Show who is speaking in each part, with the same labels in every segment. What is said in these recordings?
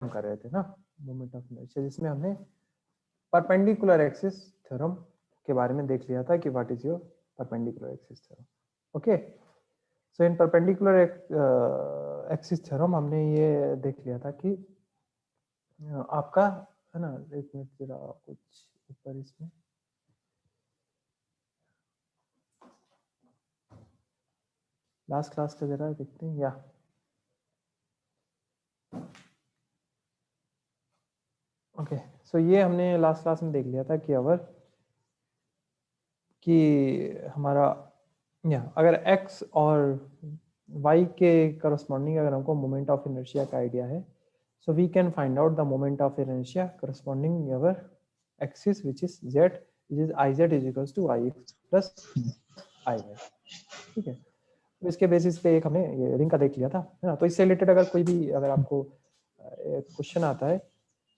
Speaker 1: कर रहे थे ना, मोमेंट ऑफ इनर्शिया, जिसमें हमने परपेंडिकुलर एक्सिस थ्योरम के बारे में देख लिया था कि what is your perpendicular axis theorem. Okay, so in perpendicular axis theorem हमने ये देख लिया था कि आपका है ना, एक मिनट जरा कुछ ऊपर इसमें लास्ट क्लास का जरा देखते हैं या ओके। सो ये हमने लास्ट क्लास में देख लिया था कि हमारा या अगर x और y के करस्पॉन्डिंग अगर हमको मोमेंट ऑफ इनर्शिया का आइडिया है, so we can find out the moment of inertia corresponding our axis which is z, which is iz is equals to y plus i, ठीक है। तो इसके बेसिस पे एक हमने ये रिंग का देख लिया था, है ना। तो इससे रिलेटेड अगर कोई भी अगर आपको क्वेश्चन आता है,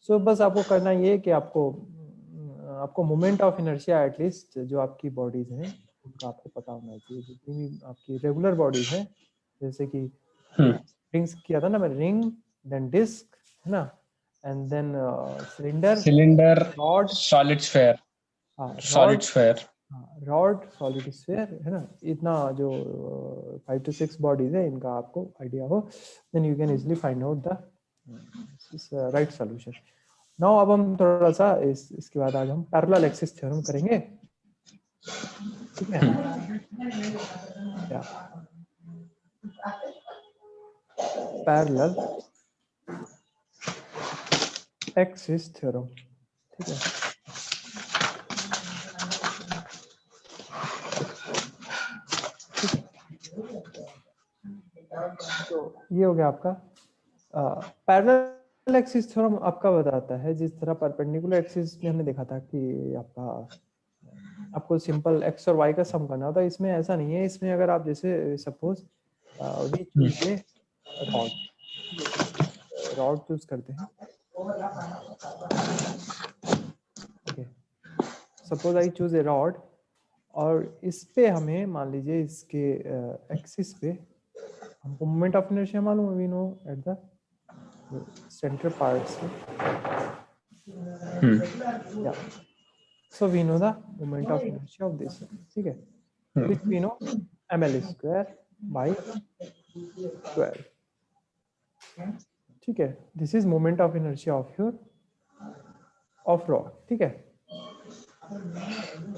Speaker 1: सो बस आपको करना ये कि आपको मोमेंट ऑफ इनर्शिया एटलीस्ट जो आपकी बॉडीज हैं उनका आपको पता होना चाहिए, जितनी भी आपकी रेगुलर बॉडीज हैं, जैसे कि रिंग्स किया था ना मैं, रिंग देन डिस्क, है ना, and then cylinder, rod,
Speaker 2: solid sphere,
Speaker 1: rod,
Speaker 2: sphere,
Speaker 1: rod, solid sphere, है ना। इतना जो 5 to 6 बॉडीज है, इनका आपको आइडिया हो, then you can easily find out the right solution. Now अब हम थोड़ा सा इसके बाद आज हम पैरेलल एक्सिस थ्योरम करेंगे, ठीक है। पैरेलल एक्सिस थ्योरम, ठीक है। तो ये हो गया आपका पैरेलल एक्सिस थ्योरम। आपका बताता है जिस तरह परपेंडिकुलर एक्सिस में हमने देखा था कि आपको सिंपल x और y का सम करना होता है, इसमें ऐसा नहीं है। इसमें अगर आप जैसे suppose we choose a rod, rod choose करते हैं, okay, suppose I choose a rod, और इस पे हमें मान लीजिए इसके एक्सिस पे हमको मोमेंट ऑफ इनर्शिया मालूम है, we know at the centre part से, या so we know the moment of inertia of this, ठीक है, which we know ml square by 12, ठीक है। This is moment of inertia of your of rod, ठीक है।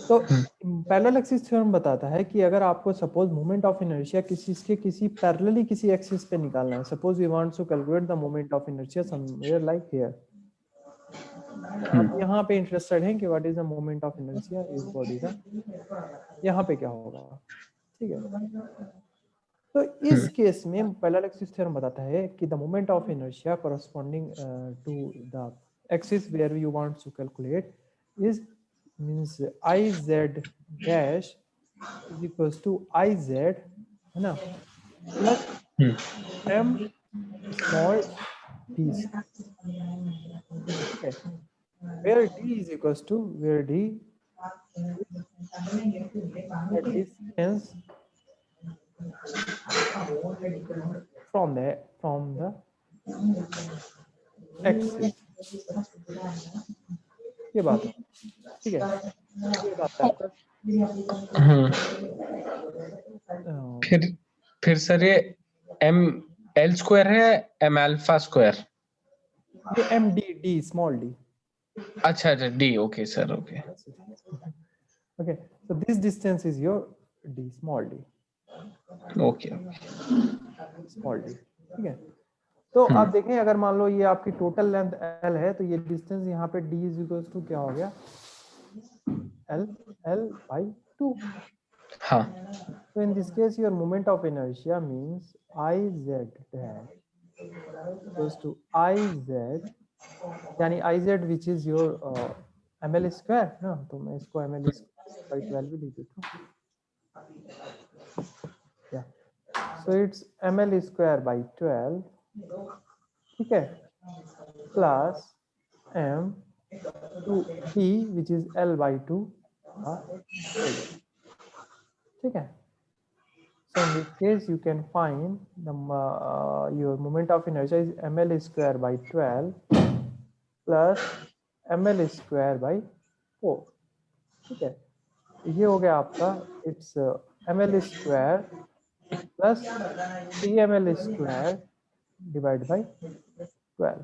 Speaker 1: तो पैरेलल एक्सिस थ्योरम बताता है कि अगर आपको सपोज मोमेंट ऑफ इनर्शिया किसी पैरेलली किसी एक्सिस पे निकालना है, suppose we want to calculate the moment of inertia somewhere like here, आप यहाँ पे इंटरेस्टेड हैं कि what is the moment of inertia इस बॉडी का, यहाँ पे क्या होगा, ठीक है। तो इस केस में पैरेलल एक्सिस थ्योरम बताता है कि the moment of inertia corresponding to the axis where you want to calculate is means iz dash is equals to iz, है ना, प्लस m स्मॉल d, ठीक है, where d is equals to where d is the distance from the axis, ये बात है, ठीक है। ये बात है आपका।
Speaker 2: फिर सर ये m l स्क्वायर है m अल्फा स्क्वायर,
Speaker 1: ये m d स्मॉल d,
Speaker 2: अच्छा d, okay sir, okay
Speaker 1: okay, so this distance is your d small d,
Speaker 2: okay
Speaker 1: small d, ठीक है। तो आप देखें अगर मान लो ये आपकी टोटल लेंथ l है, तो ये डिस्टेंस यहाँ पे d इज इक्वल टू क्या हो गया, l by 2,
Speaker 2: हाँ,
Speaker 1: so in this case your moment of inertia means iz dash equals to iz, यानी iz which is your ml square ना, तो मैं इसको ml square by 12 भी लिख देता हूँ, yeah, so it's ml square by 12, ठीक है, plus m to d which is l by 2, ठीक है। So in this case, you can find the your moment of inertia is ml square by 12 plus ml square by 4. ठीक है, ये हो गया आपका, it's ml square plus 3ml square divide by 12,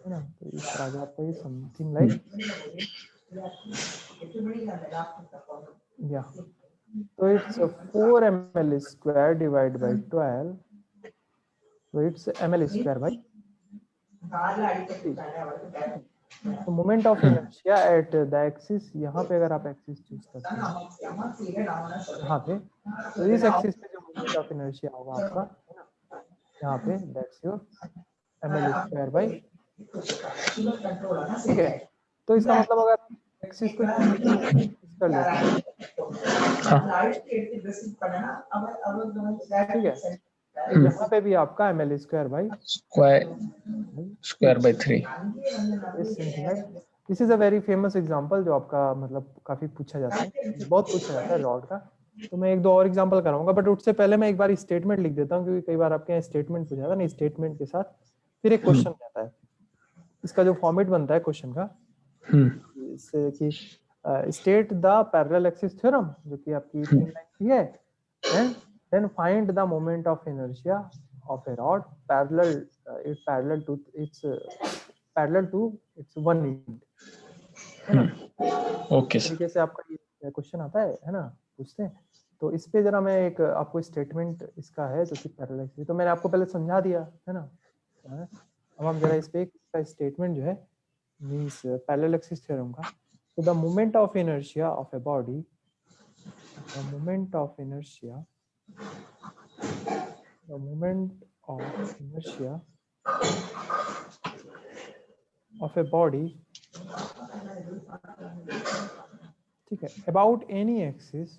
Speaker 1: है ना। तो इस तरह का आपका ये समथिंग लाइक या, तो it's 4 ml square divided by 12, so it's ml square by 3. तो moment of inertia at the axis, यहाँ पे अगर आप एक्सिस चूज करते हैं यहाँ पे, तो इस एक्सिस पे जो मोमेंट ऑफ इनर्शिया होगा आपका, है ना, यहाँ पे that's your ml square by, ठीक है। तो इसका मतलब अगर एक्सिस को कर लेते हैं, ठीक है, यहाँ पे भी आपका ml square by
Speaker 2: square by 3.
Speaker 1: This is a very famous example जो आपका मतलब काफी पूछा जाता है, बहुत पूछा जाता है रॉड का। तो मैं एक दो और एग्जांपल कराऊंगा, बट उससे पहले मैं एक बार स्टेटमेंट लिख देता हूँ, क्योंकि कई बार आपके यहाँ स्टेटमेंट पूछा जाता है ना, स्टेटमेंट के साथ फिर एक क्वेश्चन आता है। इसका जो फॉर्मेट बनता है क्वेश्चन का, इससे कि state the parallel axis theorem, जो कि आपकी 3 लाइन की है, and then find the moment of inertia of a rod parallel to its one end, है ना।
Speaker 2: ओके
Speaker 1: इस तरीके से आपका ये क्वेश्चन आता है ना, पूछते हैं। तो इस पे जरा मैं एक आपको स्टेटमेंट इसका है जो कि पैरेलल एक्सिस, तो मैंने आपको पहले समझा दिया है ना। अब हम जरा इस पे इसका स्टेटमेंट जो है मींस पैरेलल एक्सिस थ्योरम का, तो the moment of inertia of a body, the moment of inertia of a body, ठीक है, about any axis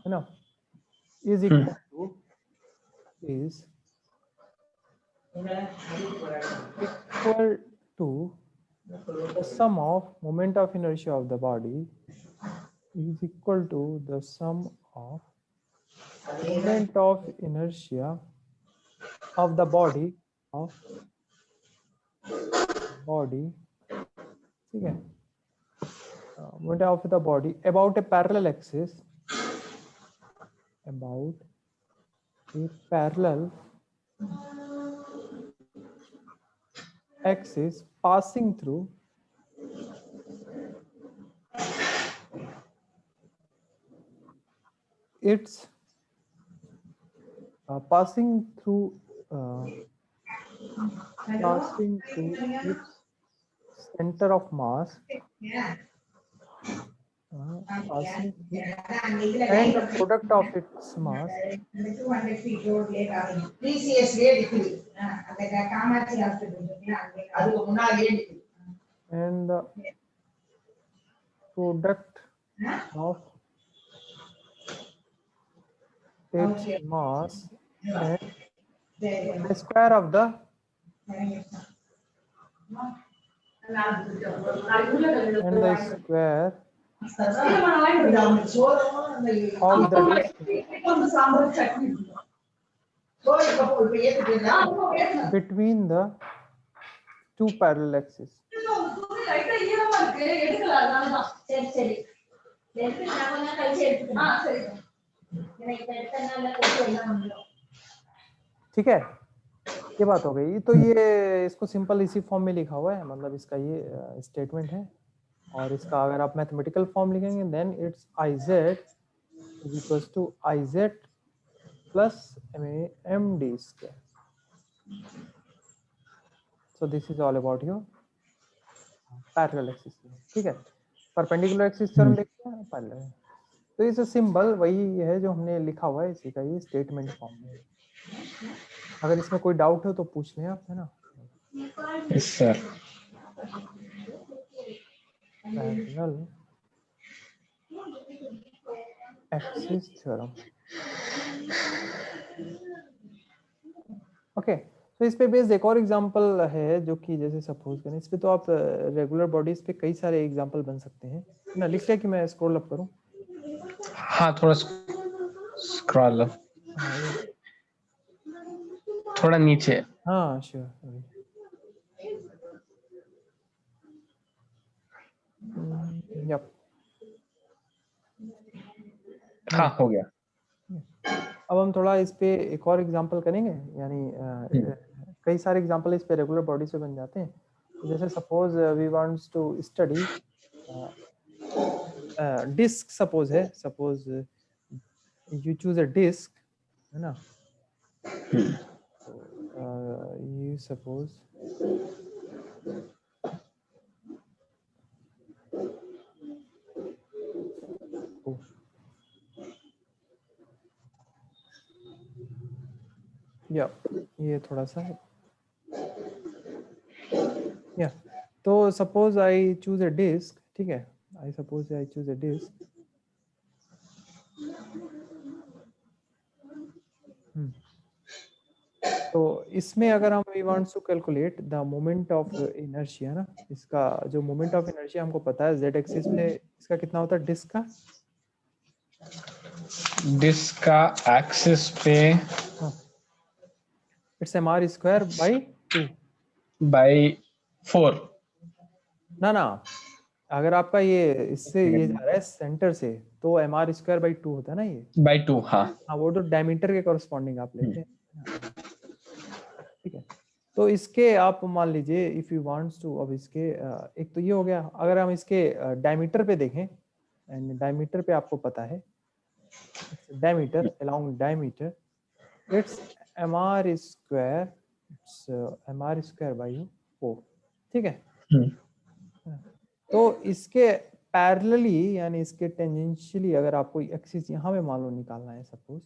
Speaker 1: है ना, is equal to the sum of moment of inertia of the body is equal to the sum of moment of inertia of the body ठीक है, moment of the body about a parallel axis, passing through its center of mass and the product of its mass and the product of its mass and the square of the between the two parallel axes. ठीक है, ये बात हो गई। तो ये इसको simple इसी फॉर्म में लिखा हुआ है, मतलब इसका ये स्टेटमेंट है। और इसका अगर आप मैथमेटिकल फॉर्म लिखेंगे then it's IZ is equals to IZ plus MD square. So this is all about your parallel axis, ठीक है। परपेंडिकुलर एक्सिस थ्योरम देखते हैं पैरेलल, तो ये सिंबल वही है जो हमने लिखा हुआ है, इसी का ये स्टेटमेंट फॉर्म में। अगर इसमें कोई डाउट हो तो पूछ लें आप, है ना।
Speaker 2: Yes sir.
Speaker 1: Parallel axis theorem, okay, तो इस पे बेस्ड एक और एग्जांपल है जो कि जैसे सपोज करें, इस पे तो आप रेगुलर बॉडीज पे कई सारे एग्जांपल बन सकते हैं ना। लिख लिया कि मैं स्क्रॉल अप करूं?
Speaker 2: हाँ थोड़ा स्क्रॉल अप,
Speaker 1: हाँ ये,
Speaker 2: थोड़ा नीचे।
Speaker 1: हाँ श्योर। यप,
Speaker 2: हाँ हो गया।
Speaker 1: अब हम थोड़ा इस पे एक और एग्जांपल करेंगे, यानी कई सारे एग्जांपल इस पे रेगुलर बॉडी से बन जाते हैं। तो जैसे suppose we wants to study disc, suppose है, suppose you choose a disc, है ना। तो यू सपोज या ये थोड़ा सा है, या तो suppose I choose a disc, ठीक है, I suppose I choose a disc, तो इसमें अगर हम we wants to calculate the moment of inertia ना, इसका जो मोमेंट ऑफ इनर्शिया हमको पता है जेड एक्सिस पे इसका कितना होता है डिस्क का,
Speaker 2: डिस्क का एक्सिस पे
Speaker 1: it's M R square by 2
Speaker 2: by 4।
Speaker 1: ना, अगर आपका ये इससे ये जा रहा है सेंटर से तो एम आर स्क्वायर बाई 2 होता है ना ये,
Speaker 2: बाई 2 हाँ।
Speaker 1: हाँ वो तो डायमीटर के कॉरस्पॉन्डिंग आप लेते हैं, ठीक है। तो इसके आप मान लीजिए इफ यू वांट्स टू, अब इसके एक तो ये हो गया, अगर हम इसके डायमीटर पे देखें, एंड डायमीटर पे आपको पता है diameter along diameter it's M R square, it's M R square by 4, ठीक है। तो इसके पैरेलली यानी इसके टेंजेंशियली अगर आपको एक्सिस यहाँ पे मान लो निकालना है, सपोज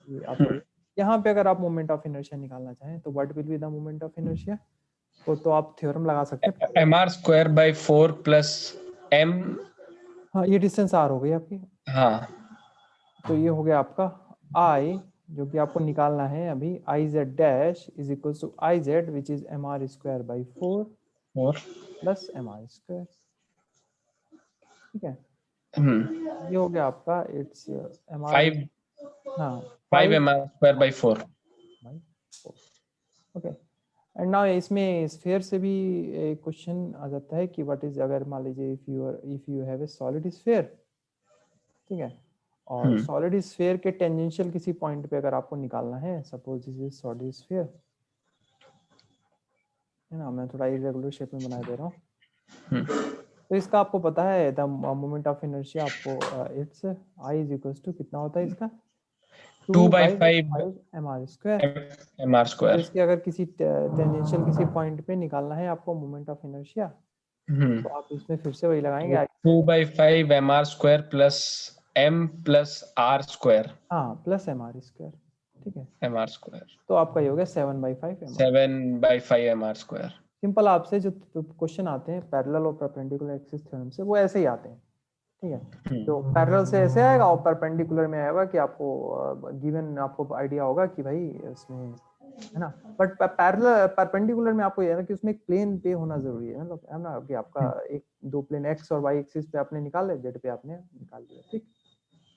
Speaker 1: ये आपको यहाँ पे अगर आप मोमेंट ऑफ इनर्शिया निकालना चाहें तो what will be the moment of inertia, तो आप थ्योरम लगा सकते हैं।
Speaker 2: M R square by 4 plus M,
Speaker 1: हाँ ये डिस्टेंस आर हो गई आपकी,
Speaker 2: हाँ
Speaker 1: तो ये हो गया आपका आई, जो कि आपको निकालना है अभी, I Z dash is equal to I Z which is M R square by 4
Speaker 2: और
Speaker 1: प्लस एम आर स्क्वायर, ठीक है। ये हो गया आपका इट्स एम आर,
Speaker 2: 5
Speaker 1: हाँ
Speaker 2: 5 M R square by 4।
Speaker 1: Okay. And now इसमें स्फीयर से भी एक क्वेश्चन आ जाता है कि व्हाट इज, अगर मान लीजिए if you have a solid sphere, ठीक है, और सॉलिड स्फीयर के टेंजेंशियल किसी पॉइंट पे अगर आपको निकालना है, suppose this is solid sphere, है ना, मैं थोड़ा इरेगुलर शेप में बना दे रहा हूँ। तो इसका आपको पता है द मोमेंट ऑफ इनर्शिया, आपको it's I is equal to कितना होता है इसका
Speaker 2: 2/5
Speaker 1: M R square.
Speaker 2: M R
Speaker 1: तो
Speaker 2: स्क्वायर।
Speaker 1: इसके अगर किसी टेंजेंशियल किसी पॉइंट पे निकालना है आपको मोमेंट ऑफ इनर्शिया, तो आप इसमें फिर से वही लगाएंगे
Speaker 2: 2/5 M R square plus M plus R square,
Speaker 1: हाँ प्लस एम आर स्क्वायर, ठीक है।
Speaker 2: एम आर स्क्वायर
Speaker 1: तो आपका ये हो गया 7/5 M R.
Speaker 2: 7/5 M R square.
Speaker 1: Simple आपसे जो क्वेश्चन आते हैं पैरेलल और परपेंडिकुलर एक्सिस थ्योरम से, वो ऐसे ही आते हैं, ठीक है। तो पैरेलल से ऐसे आएगा और परपेंडिकुलर में आएगा कि आपको गिवन आपको आइडिया होगा कि भाई इसमें, है ना, बट पैरेलल परपेंडिकुलर में आपको ये है ना कि उसमें एक प्लेन पे होना जरूरी है, मतलब है ना कि आपका एक दो प्लेन एक्स और वाई एक्सिस पे आपने निकाले, जेड पे आपने निकाल दिया, ठीक।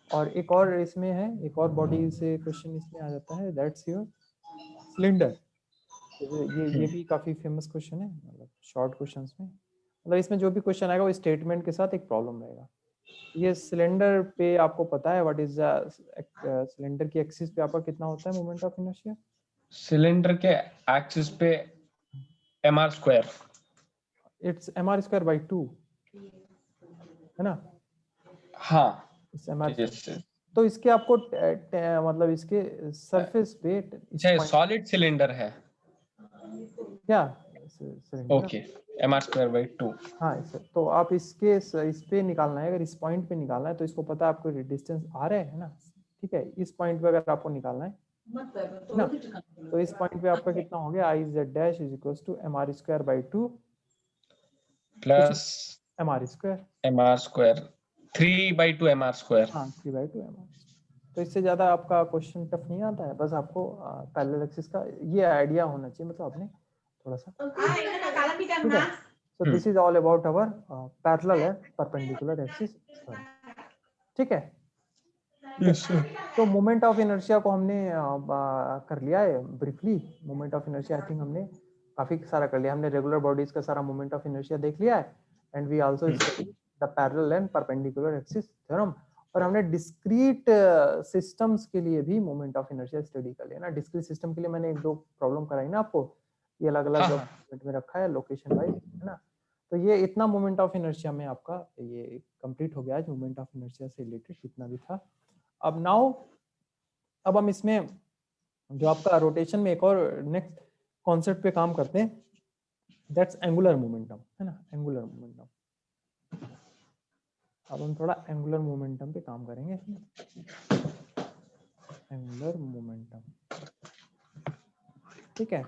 Speaker 1: और एक और इसमें है, एक और बॉडी से क्वेश्चन इसमें आ जाता है, दैट्स योर सिलेंडर। ये भी काफी फेमस क्वेश्चन है, मतलब शॉर्ट क्वेश्चंस में, मतलब इसमें जो भी क्वेश्चन आएगा वो स्टेटमेंट के साथ एक प्रॉब्लम रहेगा। ये सिलेंडर पे आपको पता है व्हाट इज द सिलेंडर की एक्सिस पे आपका कितना होता है मोमेंट ऑफ इनर्शिया?
Speaker 2: सिलेंडर के एक्सिस पे M R square,
Speaker 1: it's M R square by 2, है ना।
Speaker 2: हाँ
Speaker 1: इट्स एम आर,
Speaker 2: yes,
Speaker 1: तो इसके आपको मतलब इसके सरफेस पे इस
Speaker 2: अच्छा
Speaker 1: पॉइंट
Speaker 2: सॉलिड सिलेंडर है,
Speaker 1: क्या cylinder,
Speaker 2: okay, M R square by 2।
Speaker 1: हाँ तो आप इसके इस पे निकालना है, अगर इस पॉइंट पे निकालना है तो इसको पता है आपको डिस्टेंस आ रहा है ना, ठीक है। इस पॉइंट पे अगर आपको निकालना है ना, तो इस पॉइंट पे आपका कितना हो गया, I Z dash is equal to M R square by 2
Speaker 2: plus
Speaker 1: M R square,
Speaker 2: M R square 3/2 M R square.
Speaker 1: हाँ 3/2 एम आर, तो इससे ज्यादा आपका क्वेश्चन टफ नहीं आता है, बस आपको पैरेलल एक्सिस का ये आइडिया होना चाहिए, मतलब आपने थोड़ा सा, ठीक है। सो this is all about our parallel and perpendicular axis, ठीक है।
Speaker 2: Yes sir.
Speaker 1: तो मोमेंट ऑफ इनर्शिया को हमने कर लिया है briefly. Moment of inertia I think हमने काफी सारा कर लिया, हमने रेगुलर बॉडीज का सारा मोमेंट ऑफ इनर्शिया देख लिया है, and we also study the parallel and perpendicular axis theorem. और हमने डिस्क्रीट सिस्टम्स के लिए भी मोमेंट ऑफ इनर्शिया स्टडी कर लिया ना। डिस्क्रीट सिस्टम के लिए मैंने एक दो प्रॉब्लम कराई ना आपको, ये अलग अलग में रखा है लोकेशन वाइज, है ना। तो ये इतना मोमेंट ऑफ इनर्शिया में आपका ये कंप्लीट हो गया है, मोमेंट ऑफ इनर्शिया से रिलेटेड जितना भी था। अब नाउ अब हम इसमें जो आपका रोटेशन में एक और नेक्स्ट कॉन्सेप्ट पे काम करते हैं, दैट्स एंगुलर मोमेंटम, है ना, एंगुलर मोमेंटम। अब हम थोड़ा एंगुलर मोमेंटम पे काम करेंगे, एंगुलर मोमेंटम, ठीक है।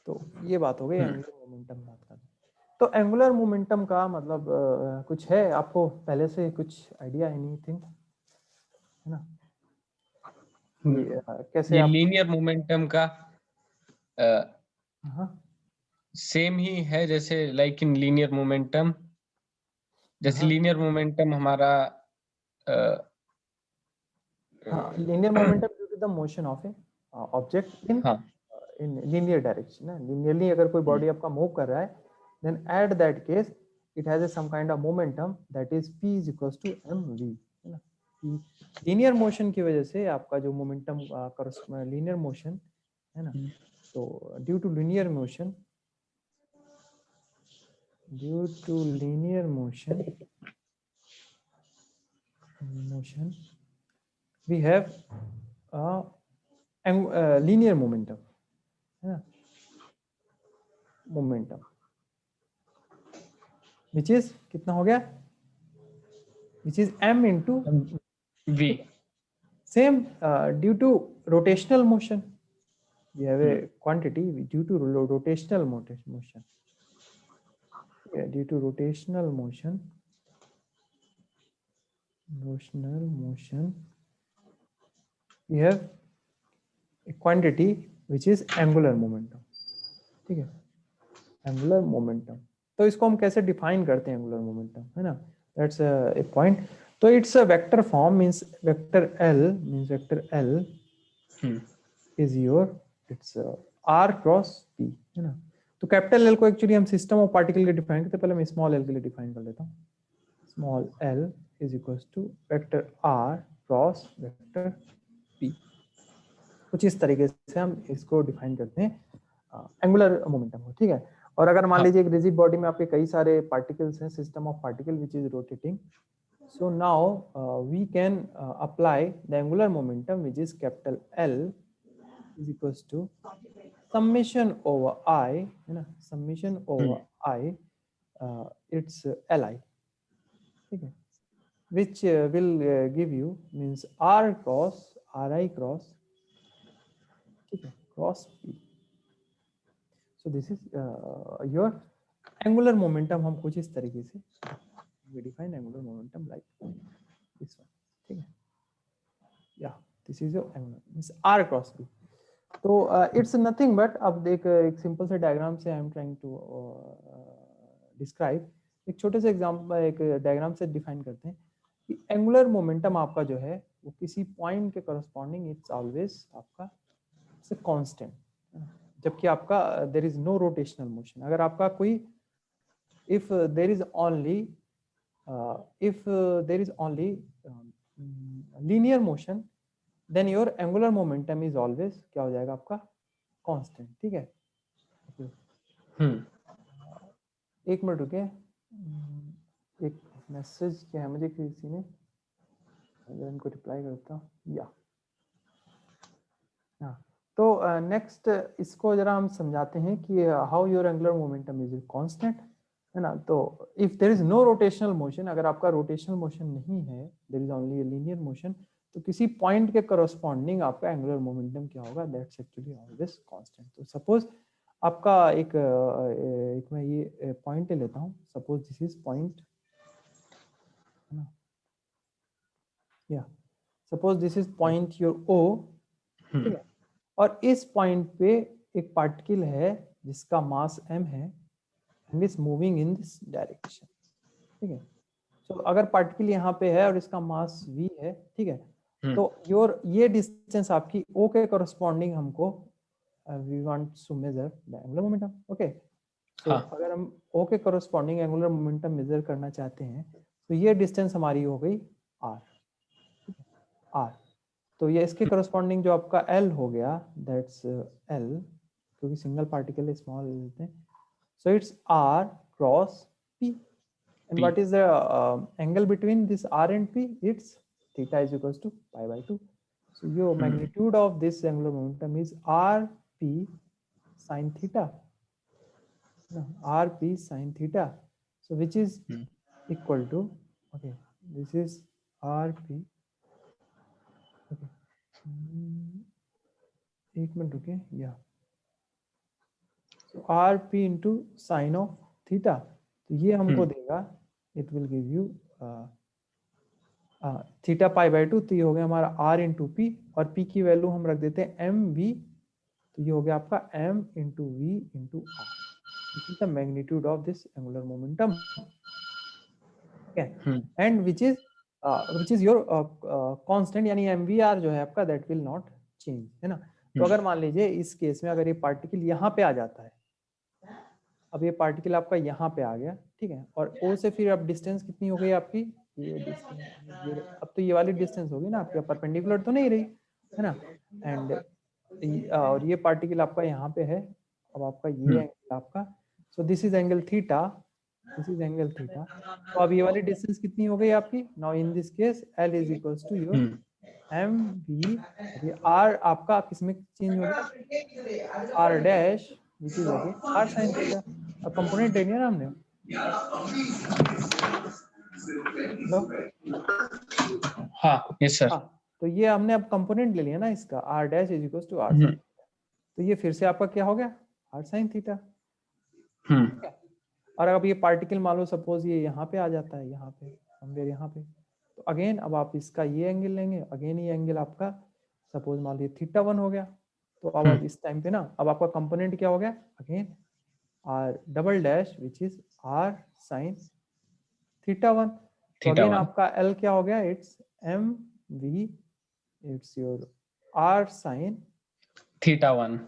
Speaker 1: तो ये बात हो गई एंगुलर मोमेंटम बात का। तो एंगुलर मोमेंटम का मतलब कुछ है आपको पहले से कुछ आइडिया, एनीथिंग, है ना। ये कैसे
Speaker 2: ये
Speaker 1: आप
Speaker 2: लीनियर मोमेंटम का
Speaker 1: हाँ
Speaker 2: सेम ही है जैसे लाइक इन लीनियर मोमेंटम, जैसे
Speaker 1: हाँ
Speaker 2: लीनियर मोमेंटम हमारा
Speaker 1: हाँ, linear momentum due to the motion of a object
Speaker 2: हाँ
Speaker 1: in linear direction है। linearly अगर कोई बॉडी आपका मूव कर रहा है, then at that case it has a some kind of momentum that is p is equals to mv, है ना। लीनियर मोशन की वजह से आपका जो मोमेंटम लीनियर मोशन है ना, तो due to linear motion we have linear momentum, है ना, momentum which is कितना हो गया, which is m into
Speaker 2: v।
Speaker 1: same due to rotational motion we have a quantity due to rotational motion, yeah, due to rotational motion we have a quantity which is angular momentum, ठीक है, angular momentum. तो इसको हम कैसे define करते हैं angular momentum, है ना, दैट्स ए पॉइंट। तो it's a vector form, means vector L is your it's R cross P, है ना। तो कैपिटल L को एक्चुअली हम सिस्टम ऑफ पार्टिकल के डिफाइन करते हैं, पहले मैं स्मॉल l के लिए डिफाइन कर लेता हूँ। Small l is equals to vector R cross vector P। कुछ इस तरीके से हम इसको डिफाइन करते हैं एंगुलर मोमेंटम को, ठीक है। और अगर मान लीजिए एक रिजिड बॉडी में आपके कई सारे पार्टिकल्स हैं, system of particle which is rotating, so now we can apply the angular momentum which is capital L is equals to summation over I, है ना, summation over I it's Li, ठीक है, which will give you means R cross Ri cross, ठीक है, cross P। So this is your angular momentum। हम कुछ इस तरीके से we define angular momentum like this one, ठीक है, yeah, this is your angular means R cross P। तो it's nothing but अब एक सिंपल से डायग्राम से I am trying to describe, एक छोटे से एग्जांपल एक डायग्राम से डिफाइन करते हैं कि एंगुलर मोमेंटम आपका जो है वो किसी पॉइंट के करस्पॉन्डिंग इट्स ऑलवेज आपका कांस्टेंट, जबकि आपका there is no rotational motion. अगर आपका कोई if there is only linear motion then your angular momentum is always क्या हो जाएगा आपका कांस्टेंट, ठीक है। एक मिनट रुके, एक मैसेज क्या है मुझे किसी ने, अगर इनको रिप्लाई करता हूँ, या हाँ। तो नेक्स्ट इसको जरा हम समझाते हैं कि how your angular momentum is constant, है ना। तो if there is no rotational motion, अगर आपका रोटेशनल मोशन नहीं है, there is only a linear motion, तो किसी पॉइंट के करस्पॉन्डिंग आपका एंगुलर मोमेंटम क्या होगा, दैट्स एक्चुअली ऑलवेज कांस्टेंट। तो सपोज आपका एक मैं ये पॉइंट ले लेता हूँ, सपोज दिस इज पॉइंट, है ना, या suppose this is point your O, ठीक है, और इस पॉइंट पे एक पार्टिकल है जिसका मास m है and is moving in this direction, ठीक है। सो अगर पार्टिकल यहाँ पे है और इसका मास v है, ठीक है, तो योर ये डिस्टेंस आपकी o के करस्पॉन्डिंग हमको we want to measure the angular momentum, okay. So अगर हम o के करस्पॉन्डिंग एंगुलर मोमेंटम मेजर करना चाहते हैं तो ये डिस्टेंस हमारी हो गई r, r। तो ये इसके करस्पॉन्डिंग जो आपका l हो गया, दैट्स l, क्योंकि सिंगल पार्टिकल स्मॉल लेते हैं, so it's r cross p। And what is the angle between this r and p? It's theta is equals to pi by 2. So your magnitude of this angular momentum is rp sin theta. No, rp sin theta. So which is equal to, okay, this is rp, okay, एक minute रुके, या so rp into sin of theta, तो ये हमको देगा, it will give you theta pi by 2, तो ये हो गया हमारा r इंटू पी, और p की वैल्यू हम रख देते हैं एम वी, तो ये हो गया आपका m into V into R. This is the magnitude of this angular momentum, and which is your constant, यानी एम वी आर जो है आपका दैट विल नॉट चेंज, है ना। तो अगर मान लीजिए इस केस में अगर ये पार्टिकल यहाँ पे आ जाता है, अब ये पार्टिकल आपका यहाँ पे आ गया, ठीक है, और ओ से फिर अब डिस्टेंस कितनी हो गई आपकी, ये डिस्टेंस, ये अब तो ये वाली डिस्टेंस होगी ना आपकी, परपेंडिकुलर तो नहीं रही, है ना। एंड और ये पार्टिकल आपका यहाँ पे है, अब आपका ये एंगल आपका, so this is angle theta, this is angle theta. तो अब ये वाली डिस्टेंस कितनी हो गई आपकी, now in this case L is equals to your M V, R आपका किसमें चेंज हो गया, R dash which is again R sine theta. अब कंपोनेंट ले लिया ना हमने, हेलो,
Speaker 2: हाँ यस सर,
Speaker 1: तो ये हमने अब कंपोनेंट ले लिया ना इसका, R dash is equals to R sine, तो ये फिर से आपका क्या हो गया, आर साइन थीटा। और अब ये पार्टिकल मान लो सपोज ये यहाँ पे आ जाता है, यहाँ पे समवेयर यहाँ पे, तो अगेन अब आप इसका ये एंगल लेंगे, अगेन ये एंगल आपका सपोज मान लीजिए थीटा 1 हो गया, तो अब आप इस टाइम पे ना, अब आपका कंपोनेंट क्या हो गया, again R double dash which is R sine theta 1। तो अगेन आपका एल क्या हो गया, it's M V, it's your R sine
Speaker 2: theta 1।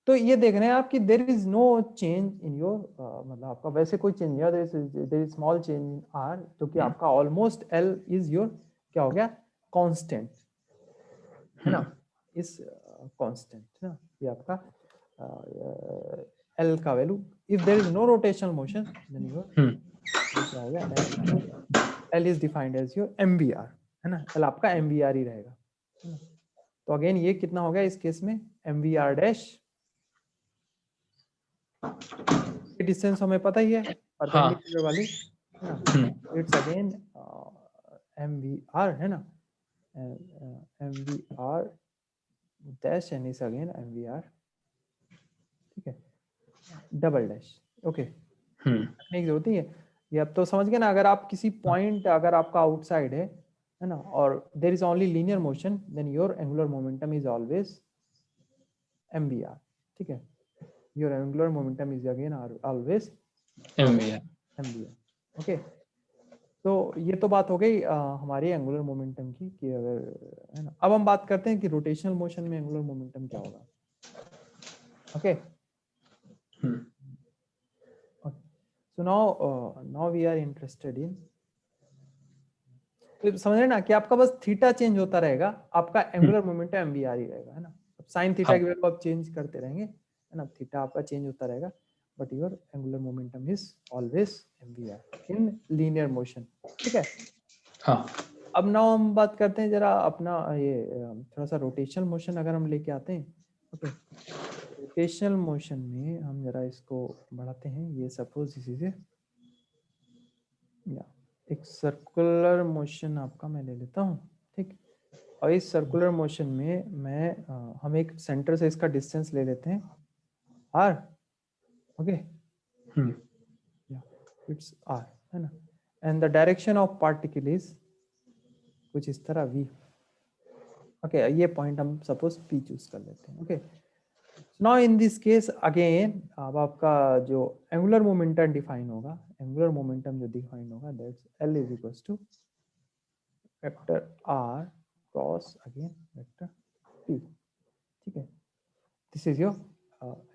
Speaker 1: तो ये देख रहे हैं आप कि there is no change in your, मतलब आपका वैसे कोई चेंज नहीं है, there is small change in R, तो कि आपका ऑलमोस्ट एल इज योर क्या हो गया, कांस्टेंट, है ना, इस कांस्टेंट है ना, ये आपका एल का value, if there is no rotational motion then your क्या हो गया, L is defined as your MVR, है ना, एल आपका एमवीआर ही रहेगा, है ना। तो अगेन ये कितना हो गया इस केस में, एमवीआर डैश, डिस्टेंस हमें पता ही है परपेंडिकुलर वाली, इट्स अगेन एमवीआर, है ना, mvr dash and is again mvr, ठीक है, डबल डैश, ओके। टेक्निक जो होती है ये अब तो समझ गए ना, अगर आप किसी पॉइंट, अगर आपका आउटसाइड है ना, और there is only linear motion, then your angular momentum is always MVR, ठीक है, your angular momentum is again always MVR, okay. तो ये तो बात हो गई हमारी एंगुलर मोमेंटम की, कि अगर, है ना। अब हम बात करते हैं कि रोटेशनल मोशन में एंगुलर मोमेंटम क्या होगा, okay. So now we are interested in, तो समझ रहे ना कि आपका बस थीटा चेंज होता रहेगा, आपका एंगुलर मोमेंटम एमवीआर ही रहेगा, है ना। अब साइन थीटा की वैल्यू आप चेंज करते रहेंगे, है ना, थीटा आपका चेंज होता रहेगा, but your angular momentum is always mvr in linear motion, ठीक है। हाँ, अब नाउ हम बात करते हैं जरा अपना ये थोड़ा सा रोटेशनल मोशन अगर हम लेके आते हैं, ओके। रोटेशनल मोशन में हम जरा इसको बढ़ाते हैं, ये सपोज इसी से या एक सर्कुलर मोशन आपका मैं ले लेता हूँ, ठीक। और इस सर्कुलर मोशन में मैं हम एक सेंटर से इसका डिस्टेंस ले लेते हैं r, ओके, इट्स r, है ना, and the direction of particle is कुछ इस तरह v, ओके ये पॉइंट हम सपोज पी चूज कर लेते हैं. Okay now in this case again अब आपका जो एंगुलर मोमेंटम डिफाइन होगा, एंगुलर मोमेंटम जो डिफाइन होगा that's L is equals to vector R cross again vector P. ठीक है, this is your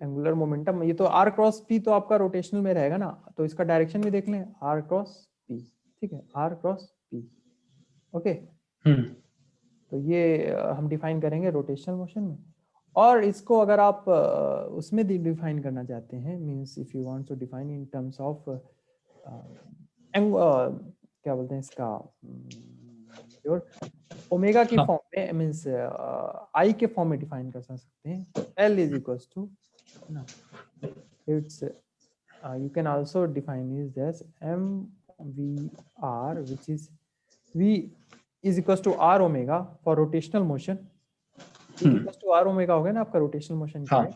Speaker 1: angular momentum. ये तो आर क्रॉस पी तो आपका रोटेशनल में रहेगा ना, तो इसका डायरेक्शन भी देख लें, आर क्रॉस पी. ठीक है, आर क्रॉस पी. ओके तो ये हम डिफाइन करेंगे रोटेशनल मोशन में. और इसको अगर आप उसमें डिफाइन करना चाहते हैं, means if you want to define in terms of क्या बोलते हैं इसका, योर ओमेगा की फॉर्म में, मींस आई के फॉर्म में डिफाइन कर सकते हैं. तो एल इज इक्वल्स टू ना, it's you can also define is as mvr, which is v is equals to r omega for rotational motion. v equals to r omega हो गया ना आपका रोटेशनल मोशन के लिए.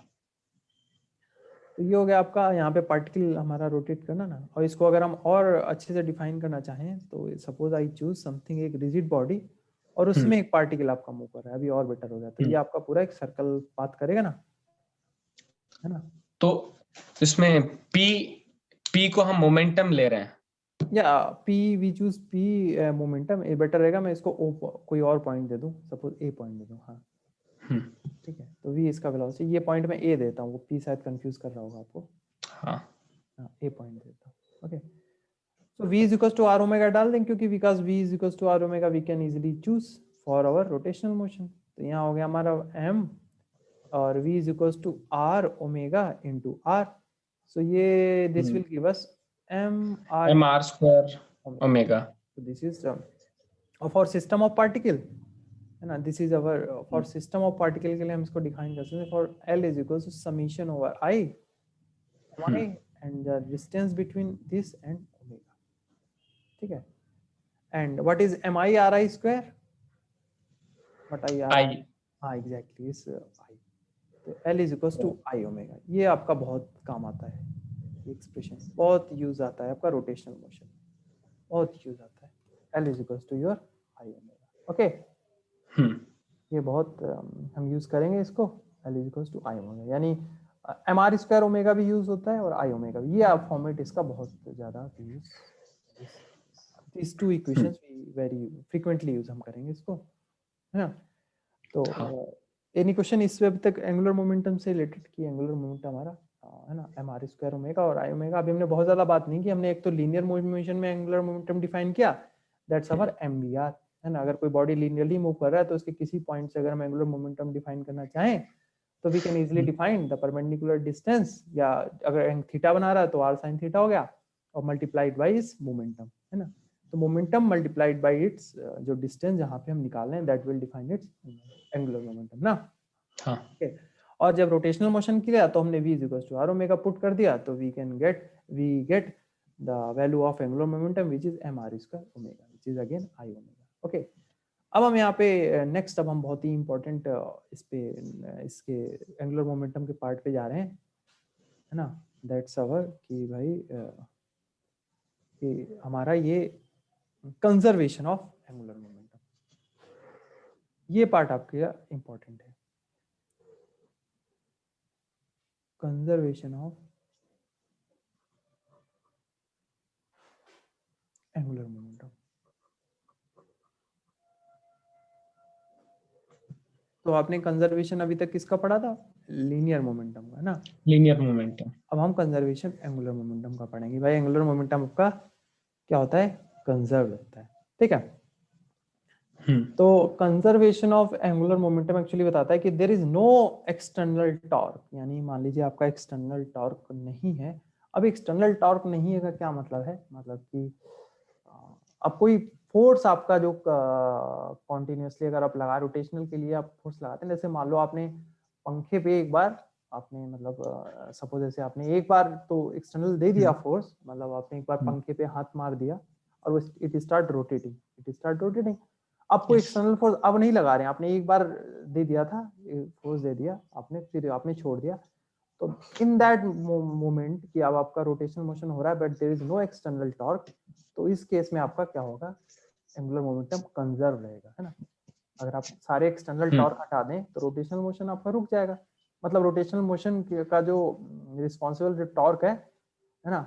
Speaker 1: तो ये हो गया आपका यहाँ पे पार्टिकल हमारा रोटेट करना ना. और इसको अगर हम और अच्छे से डिफाइन करना चाहें तो सपोज आई चूज समथिंग, एक रिजिड बॉडी और उसमें एक पार्टिकल आपका मूव कर रहा है, अभी और बेटर हो गया. तो ये आपका पूरा एक सर्कल पाथ करेगा ना, है ना.
Speaker 2: तो इसमें p को हम मोमेंटम ले रहे हैं,
Speaker 1: या p we choose p momentum, ये बेटर रहेगा. मैं इसको o कोई और पॉइंट दे दूं, सपोज a पॉइंट दे दूं. हाँ ठीक है, तो v इसका वेलोसिटी, ये पॉइंट मैं a देता हूँ, वो p शायद कंफ्यूज कर रहा होगा आपको.
Speaker 2: हाँ
Speaker 1: a पॉइंट देता हूँ. Okay so v is equals to r omega डाल दें, क्योंकि because v is equals to r omega we can easily choose for our rotational motion. तो यहाँ हो गया हमारा m और v is equals to r omega into r. So ये this will give us
Speaker 2: mr square omega.
Speaker 1: So this is for system of particle, है ना. This is our for system of particle के लिए हम इसको define कर सकते हैं. For L is equals to summation over I and the distance between this and omega. ठीक है. And what is MI square? What I हाँ exactly is I. तो L is equals to I omega. ये आपका बहुत काम आता है, ये एक्सप्रेशन बहुत यूज आता है आपका रोटेशनल मोशन, बहुत यूज आता है. L is equals to your I omega. Okay ये बहुत हम यूज करेंगे इसको. L is equals to I omega, यानी mr स्क्वायर ओमेगा भी यूज होता है और I ओमेगा भी. ये आप फॉर्मेट इसका बहुत ज्यादा use, these two equations we very frequently use हम करेंगे इसको, है ना. तो एनी क्वेश्चन इससे अभी तक एंगुलर मोमेंटम से रिलेटेड की, एंगुलर मोमेंटम हमारा है ना mr स्क्वायर ओमेगा और I ओमेगा. अभी हमने बहुत ज्यादा बात नहीं की, हमने एक तो लीनियर मोशन में एंगुलर मोमेंटम डिफाइन किया, दैट्स अवर mvr, है ना. अगर कोई बॉडी लीनियरली मूव कर रहा है तो उसके किसी पॉइंट से अगर हम एंगुलर मोमेंटम डिफाइन करना चाहें तो we can easily define the perpendicular distance, या अगर थीटा बना रहा है तो r sin थीटा हो गया और मल्टीप्लाइड बाय इस मोमेंटम, है ना. तो मोमेंटम मल्टीप्लाइड बाय इट्स जो डिस्टेंस जहां पे हम निकाल रहे हैं, that will define it's angular momentum ना. हाँ okay. और जब रोटेशनल मोशन किया तो हमने v equals to r omega put कर दिया, तो we get the value of angular momentum which is mr square omega, which is again I omega. Okay अब हम यहाँ पे नेक्स्ट, अब हम बहुत ही इंपॉर्टेंट इसके एंगुलर मोमेंटम के पार्ट पे जा रहे हैं, है ना. दैट्स अवर कि भाई कि हमारा ये कंजर्वेशन ऑफ एंगुलर मोमेंटम, ये पार्ट आपके लिए इंपॉर्टेंट है. Conservation of angular momentum. तो आपने कंजर्वेशन अभी तक किसका पढ़ा था? लीनियर मोमेंटम का, है ना.
Speaker 2: Linear momentum.
Speaker 1: अब हम कंजर्वेशन एंगुलर मोमेंटम का पढ़ेंगे. भाई एंगुलर मोमेंटम आपका क्या होता है? कंजर्व होता है. ठीक है. तो conservation of angular momentum actually बताता है कि there is no external torque, यानी मान लीजिए आपका एक्सटर्नल टॉर्क नहीं है. अब एक्सटर्नल टॉर्क नहीं है का क्या मतलब है? मतलब कि अब कोई फोर्स आपका जो कॉन्टिन्यूसली अगर आप लगा, रोटेशनल के लिए आप फोर्स लगाते हैं, जैसे मान लो आपने पंखे पे एक बार आपने मतलब सपोज जैसे आपने एक बार तो एक्सटर्नल दे दिया फोर्स, मतलब आपने एक बार पंखे पे हाथ मार दिया और वो इट स्टार्ट रोटेटिंग. आप कोई एक्सटर्नल फोर्स अब नहीं लगा रहे हैं, आपने एक बार दे दिया था, फोर्स दे दिया आपने, फिर आपने छोड़ दिया. तो इन दैट मोमेंट कि अब आपका रोटेशनल मोशन हो रहा है but there is no external torque, तो इस केस में आपका क्या होगा? एंगुलर मोमेंटम कंजर्व रहेगा, है ना. अगर आप सारे एक्सटर्नल टॉर्क हटा दें तो रोटेशनल मोशन आपका रुक जाएगा। मतलब रोटेशनल मोशन का जो रिस्पॉन्सिबल जो टॉर्क है ना,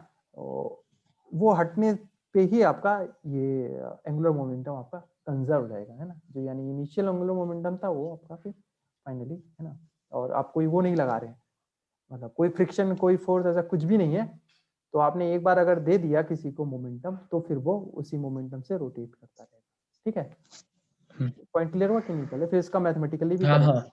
Speaker 1: वो हटने पे ही आपका ये एंगुलर मोमेंटम आपका कंजर्व रहेगा, है ना। जो यानी इनिशियल एंगुलर मोमेंटम था वो आपका फिर फाइनली, है ना, और आप कोई वो नहीं लगा रहे हैं, मतलब कोई फ्रिक्शन कोई फोर्स ऐसा कुछ भी नहीं है, तो आपने एक बार अगर दे दिया किसी को मोमेंटम तो फिर वो उसी मोमेंटम से रोटेट करता रहेगा। ठीक है, पॉइंट क्लियर हुआ कि नहीं? पहले फिर इसका मैथमेटिकली भी
Speaker 2: हाँ
Speaker 1: करेंगे,
Speaker 2: हाँ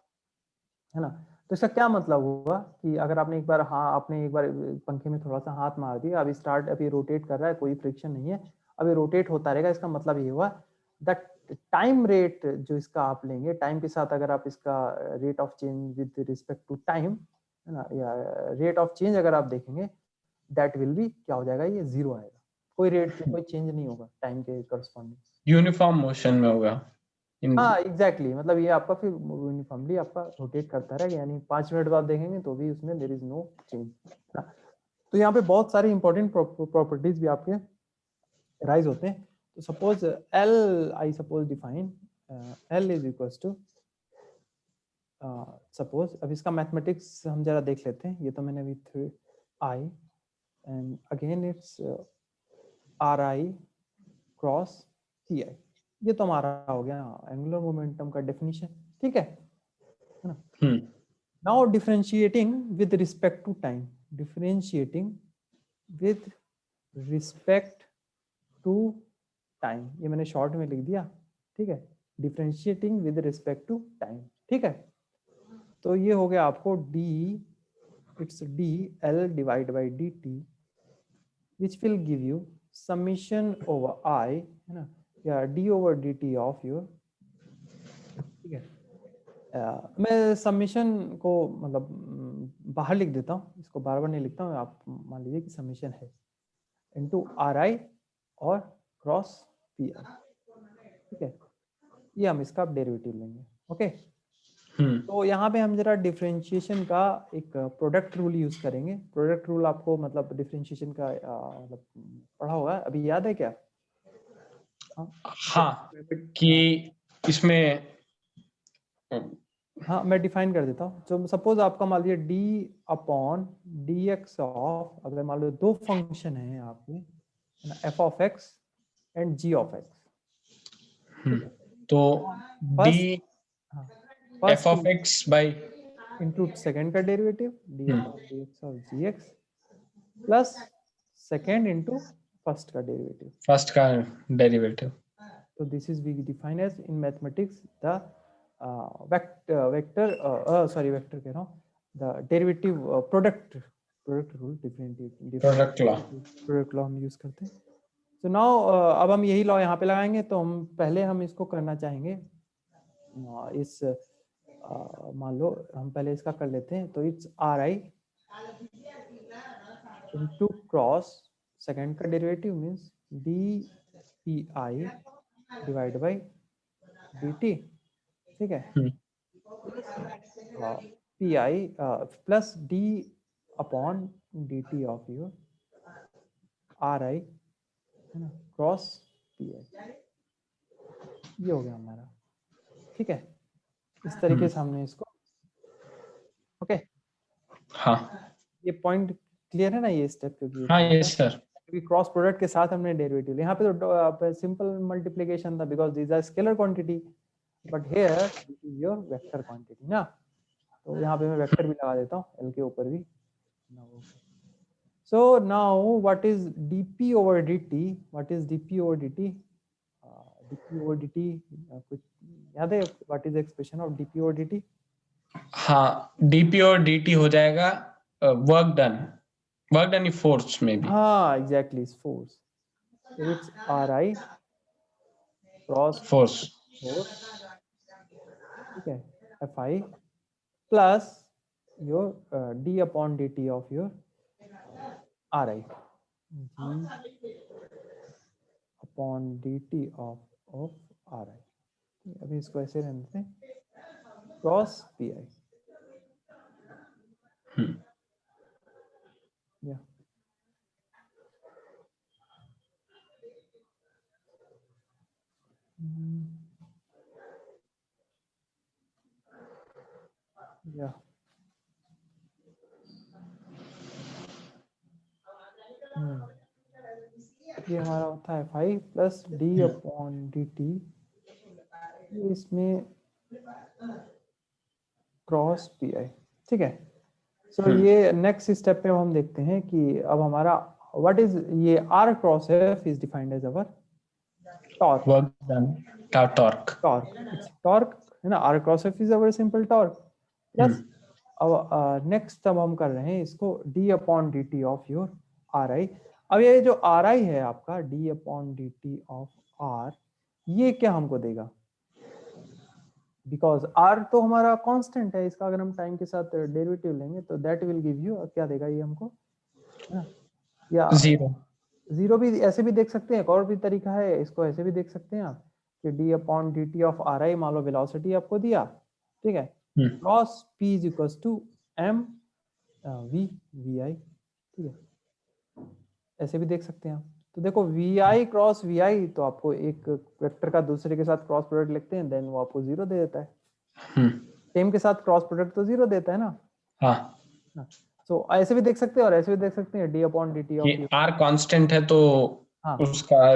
Speaker 1: है ना। तो इसका क्या मतलब हुआ कि अगर आपने एक बार, हाँ आपने एक बार पंखे में थोड़ा सा हाथ मार दिया, अभी स्टार्ट, अभी रोटेट कर रहा है, कोई फ्रिक्शन नहीं है, अभी रोटेट होता रहेगा। इसका मतलब ये हुआ द टाइम रेट जो इसका आप लेंगे, टाइम के साथ अगर आप इसका rate of change with respect to time, है ना, या रेट ऑफ चेंज अगर आप देखेंगे, दैट विल बी क्या हो जाएगा, ये जीरो आएगा। कोई रेट कोई चेंज नहीं होगा टाइम के करस्पॉन्डिंग,
Speaker 2: यूनिफॉर्म मोशन में होगा
Speaker 1: हाँ एग्जैक्टली, मतलब ये आपका फिर यूनिफॉर्मली आपका रोटेट करता रहेगा, यानी 5 मिनट बाद देखेंगे तो भी उसमें देयर इज नो चेंज। तो यहाँ पे बहुत सारे इंपॉर्टेंट प्रॉपर्टीज भी आपके राइज होते हैं। तो suppose L, I suppose define L is equal to, suppose अब इसका मैथमेटिक्स हम जरा देख लेते हैं। ये तो मैंने अभी three I and again it's R I cross C I, ये तो हमारा हो गया एंगुलर मोमेंटम का डेफिनेशन। ठीक है ना। Now differentiating with respect to time, differentiating with respect to time, ये मैंने शॉर्ट में लिख दिया। ठीक है, differentiating with respect to time. ठीक है, तो ये हो गया आपको D, it's D L divide by D T, which will give you summation over I, है ना, या D over D T of your. ठीक है, मैं समीशन को मतलब बाहर लिख देता हूँ, इसको बार बार नहीं लिखता हूँ। आप मान लीजिए कि समीशन है इनटू आर आई और क्रॉस पी आई। ठीक है, ये हम इसका डेरिवेटिव लेंगे। ओके, तो यहाँ पे हम जरा डिफरेंशिएशन का एक प्रोडक्ट रूल यूज करेंगे। प्रोडक्ट रूल आपको मतलब डिफरेंशिएशन का मतलब पढ़ा होगा, अभी याद है क्या?
Speaker 2: हाँ कि इसमें
Speaker 1: हाँ मैं डिफाइन कर देता हूँ। तो सपोज आपका मान लीजिए D upon D X of, अगर मान लो दो फंक्शन है आपके, है ना, F of X and G of X.
Speaker 2: तो D
Speaker 1: first
Speaker 2: F of X by
Speaker 1: into second का derivative D upon D X of G X plus second into first का डेरिवेटिव।
Speaker 2: फर्स्ट का derivative.
Speaker 1: So this is we define as in mathematics the vector कह रहा हूँ, the derivative product rule,
Speaker 2: product law.
Speaker 1: product law हम use करते हैं। So now अब हम यही लॉ यहाँ पे लगाएंगे। तो हम पहले हम इसको करना चाहेंगे इस मान लो हम पहले इसका कर लेते हैं। तो it's R I into cross second का derivative means D P I divide by D T. ठीक है, P I plus D upon D T of U R I, है ना, क्रॉस पी आई। ये हो गया हमारा। ठीक है, इस तरीके से हमने इसको, ओके
Speaker 2: हाँ
Speaker 1: ये पॉइंट क्लियर है ना, ये स्टेप, क्योंकि
Speaker 2: हाँ
Speaker 1: थोड़ा सा
Speaker 2: यस सर।
Speaker 1: क्योंकि क्रॉस प्रोडक्ट के साथ हमने डेरिवेटिव यहाँ पे तो सिंपल मल्टीप्लिकेशन था because these are scalar quantity, but here this is your vector quantity ना। तो यहाँ पे मैं वेक्टर भी लगा देता हूँ एल के ऊपर भी। So now what is dp over dt? What is dp over dt? dp over dt कुछ याद है? What is the expression of dp over dt?
Speaker 2: हाँ डीपी और डीटी हो जाएगा वर्क डन फोर्स में भी।
Speaker 1: हाँ exactly, it's force. So it's ri cross
Speaker 2: force.
Speaker 1: force, ठीक है, fi plus your d upon dt of your ri, d upon dt of ri। अभी इसको ऐसे रहने देते हैं, क्रॉस पी आई। या या ये हमारा होता है phi plus D upon D T, इसमें क्रॉस पी आई। ठीक है, सो ये नेक्स्ट स्टेप पे हम देखते हैं कि अब हमारा व्हाट इज ये R cross F is defined as our torque.
Speaker 2: Work done torque,
Speaker 1: it's torque है ना, R cross F is a very simple torque plus अब नेक्स्ट अब हम कर रहे हैं इसको D upon D T of your R I. अब ये जो आर आई है आपका D upon D T of R, ये क्या हमको देगा, बिकॉज आर तो हमारा कांस्टेंट है, इसका अगर हम टाइम के साथ डेरिवेटिव लेंगे तो दैट विल गिव यू क्या देगा ये हमको, है ना, या जीरो भी ऐसे भी देख सकते हैं, एक और भी तरीका है, इसको ऐसे भी देख सकते हैं आप कि d upon D T of r i, मान लो वेलोसिटी आपको दिया, ठीक है, cross p is equal to m v v i, ठीक है, ऐसे भी देख सकते हैं आप। तो देखो वी आई क्रॉस वी आई, तो आपको एक वेक्टर का दूसरे के साथ क्रॉस प्रोडक्ट लिखते हैं, देन वो आपको जीरो दे देता है। सेम के साथ क्रॉस प्रोडक्ट तो जीरो देता है ना। हाँ, तो ऐसे भी देख सकते हैं और ऐसे भी देख सकते हैं, D upon D T of
Speaker 2: R constant है तो
Speaker 1: हाँ
Speaker 2: उसका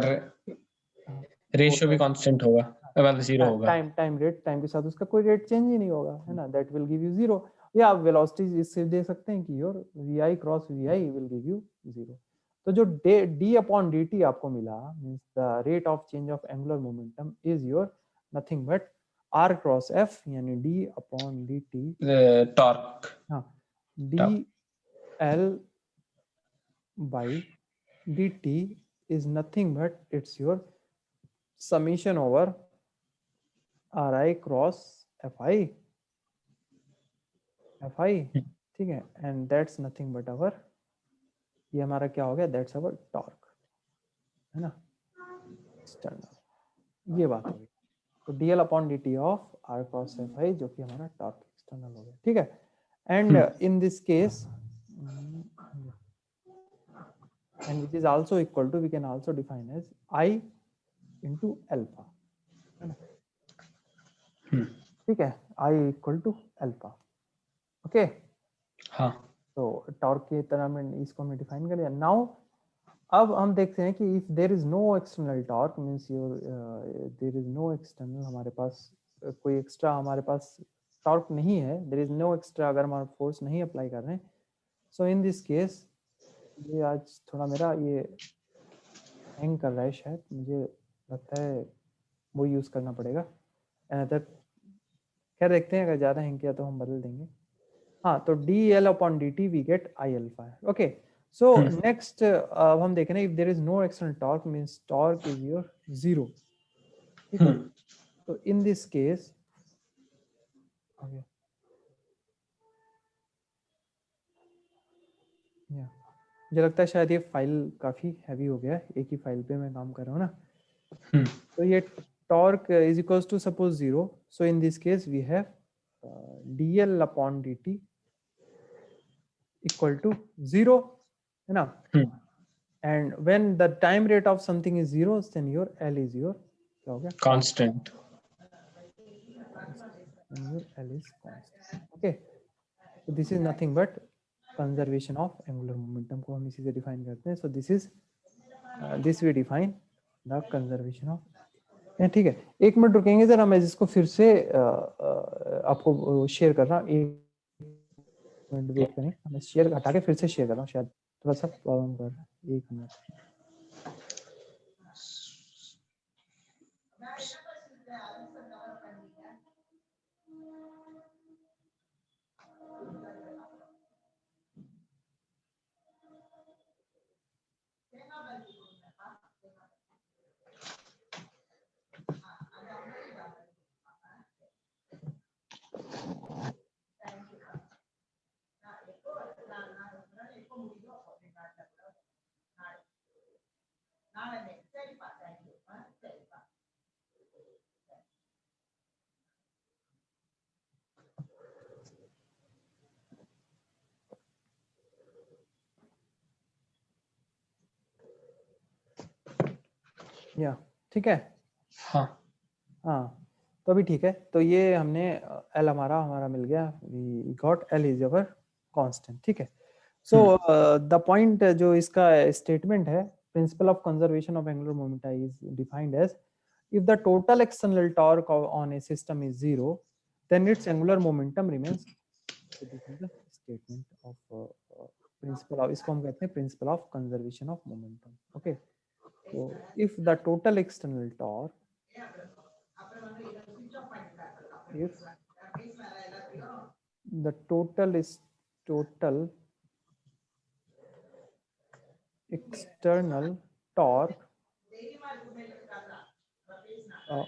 Speaker 2: रेशियो भी कांस्टेंट होगा, मतलब जीरो होगा।
Speaker 1: टाइम रेट, टाइम के साथ उसका कोई रेट चेंज ही नहीं होगा, है ना, that will give you zero. या आप वेलोसिटी इससे देख सकते हैं कि your v i cross v i will give you zero. तो जो डी अपॉन डी टी आपको मिला means the rate of change of angular momentum is your nothing but r cross f, यानी d upon D t
Speaker 2: torque,
Speaker 1: हाँ, d l by D t is nothing but it's your summation over ri cross fi, ठीक है, and that's nothing but our, ये हमारा क्या हो गया, that's our torque, है ना, एक्सटर्नल, ये बात हो गई। तो dl upon dt of r cross fi जो कि हमारा टॉर्क एक्सटर्नल हो गया, ठीक है। And in this case and which is also equal to, we can also define as I into alpha, है ना, ठीक है, I equal to alpha, okay.
Speaker 2: हाँ,
Speaker 1: तो टॉर्क की तरह में इसको हमने डिफाइन कर दिया। नाउ अब हम देखते हैं कि if there is no external torque means your there is no external, हमारे पास कोई एक्स्ट्रा हमारे पास टॉर्क नहीं है, देर इज नो एक्स्ट्रा, अगर हम फोर्स नहीं अप्लाई कर रहे हैं, सो इन दिस केस, ये आज थोड़ा मेरा ये हैंग कर रहा है, शायद मुझे लगता है वो यूज करना पड़ेगा अनदर, खैर देखते हैं, अगर ज्यादा हैंग किया तो हम बदल देंगे। हाँ, तो D L upon D T we get I alpha, okay. So next अब हम देख रहे हैं, if there is no external torque means torque is your zero, ठीक है। तो इन दिस केस ओके, मुझे लगता है शायद ये फाइल काफी हैवी हो गया है, एक ही फाइल पे मैं काम कर रहा हूँ ना। तो ये torque is equals to suppose zero, so in this case we have D L upon D T equal to zero, है ना, and when the time rate of something is zero, then your L is your क्या हो गया,
Speaker 2: constant,
Speaker 1: and your L is constant, okay। so this is nothing but conservation of angular momentum को हम इसी से define करते हैं, so this is this we define the conservation of, ठीक है। एक मिनट रुकेंगे जरा, मैं जिसको फिर से आपको शेयर कर रहा हूँ, एक मिनट वेट करें, मैं शेयर हटा के फिर से शेयर कर रहा हूँ, शायद थोड़ा सा प्रॉब्लम कर रहा है, एक मिनट। या ठीक है,
Speaker 2: हाँ
Speaker 1: हाँ, तो अभी ठीक है, तो ये हमने एल हमारा मिल गया, we got L is our constant, ठीक है। सो द पॉइंट जो इसका स्टेटमेंट है, principle of conservation of angular momentum is defined as if the total external torque on a system is 0, then its angular momentum remains. So this is the statement of principle of, इसको हम कहते हैं principle of conservation of momentum. Okay, so if the total external torque, if the total external torque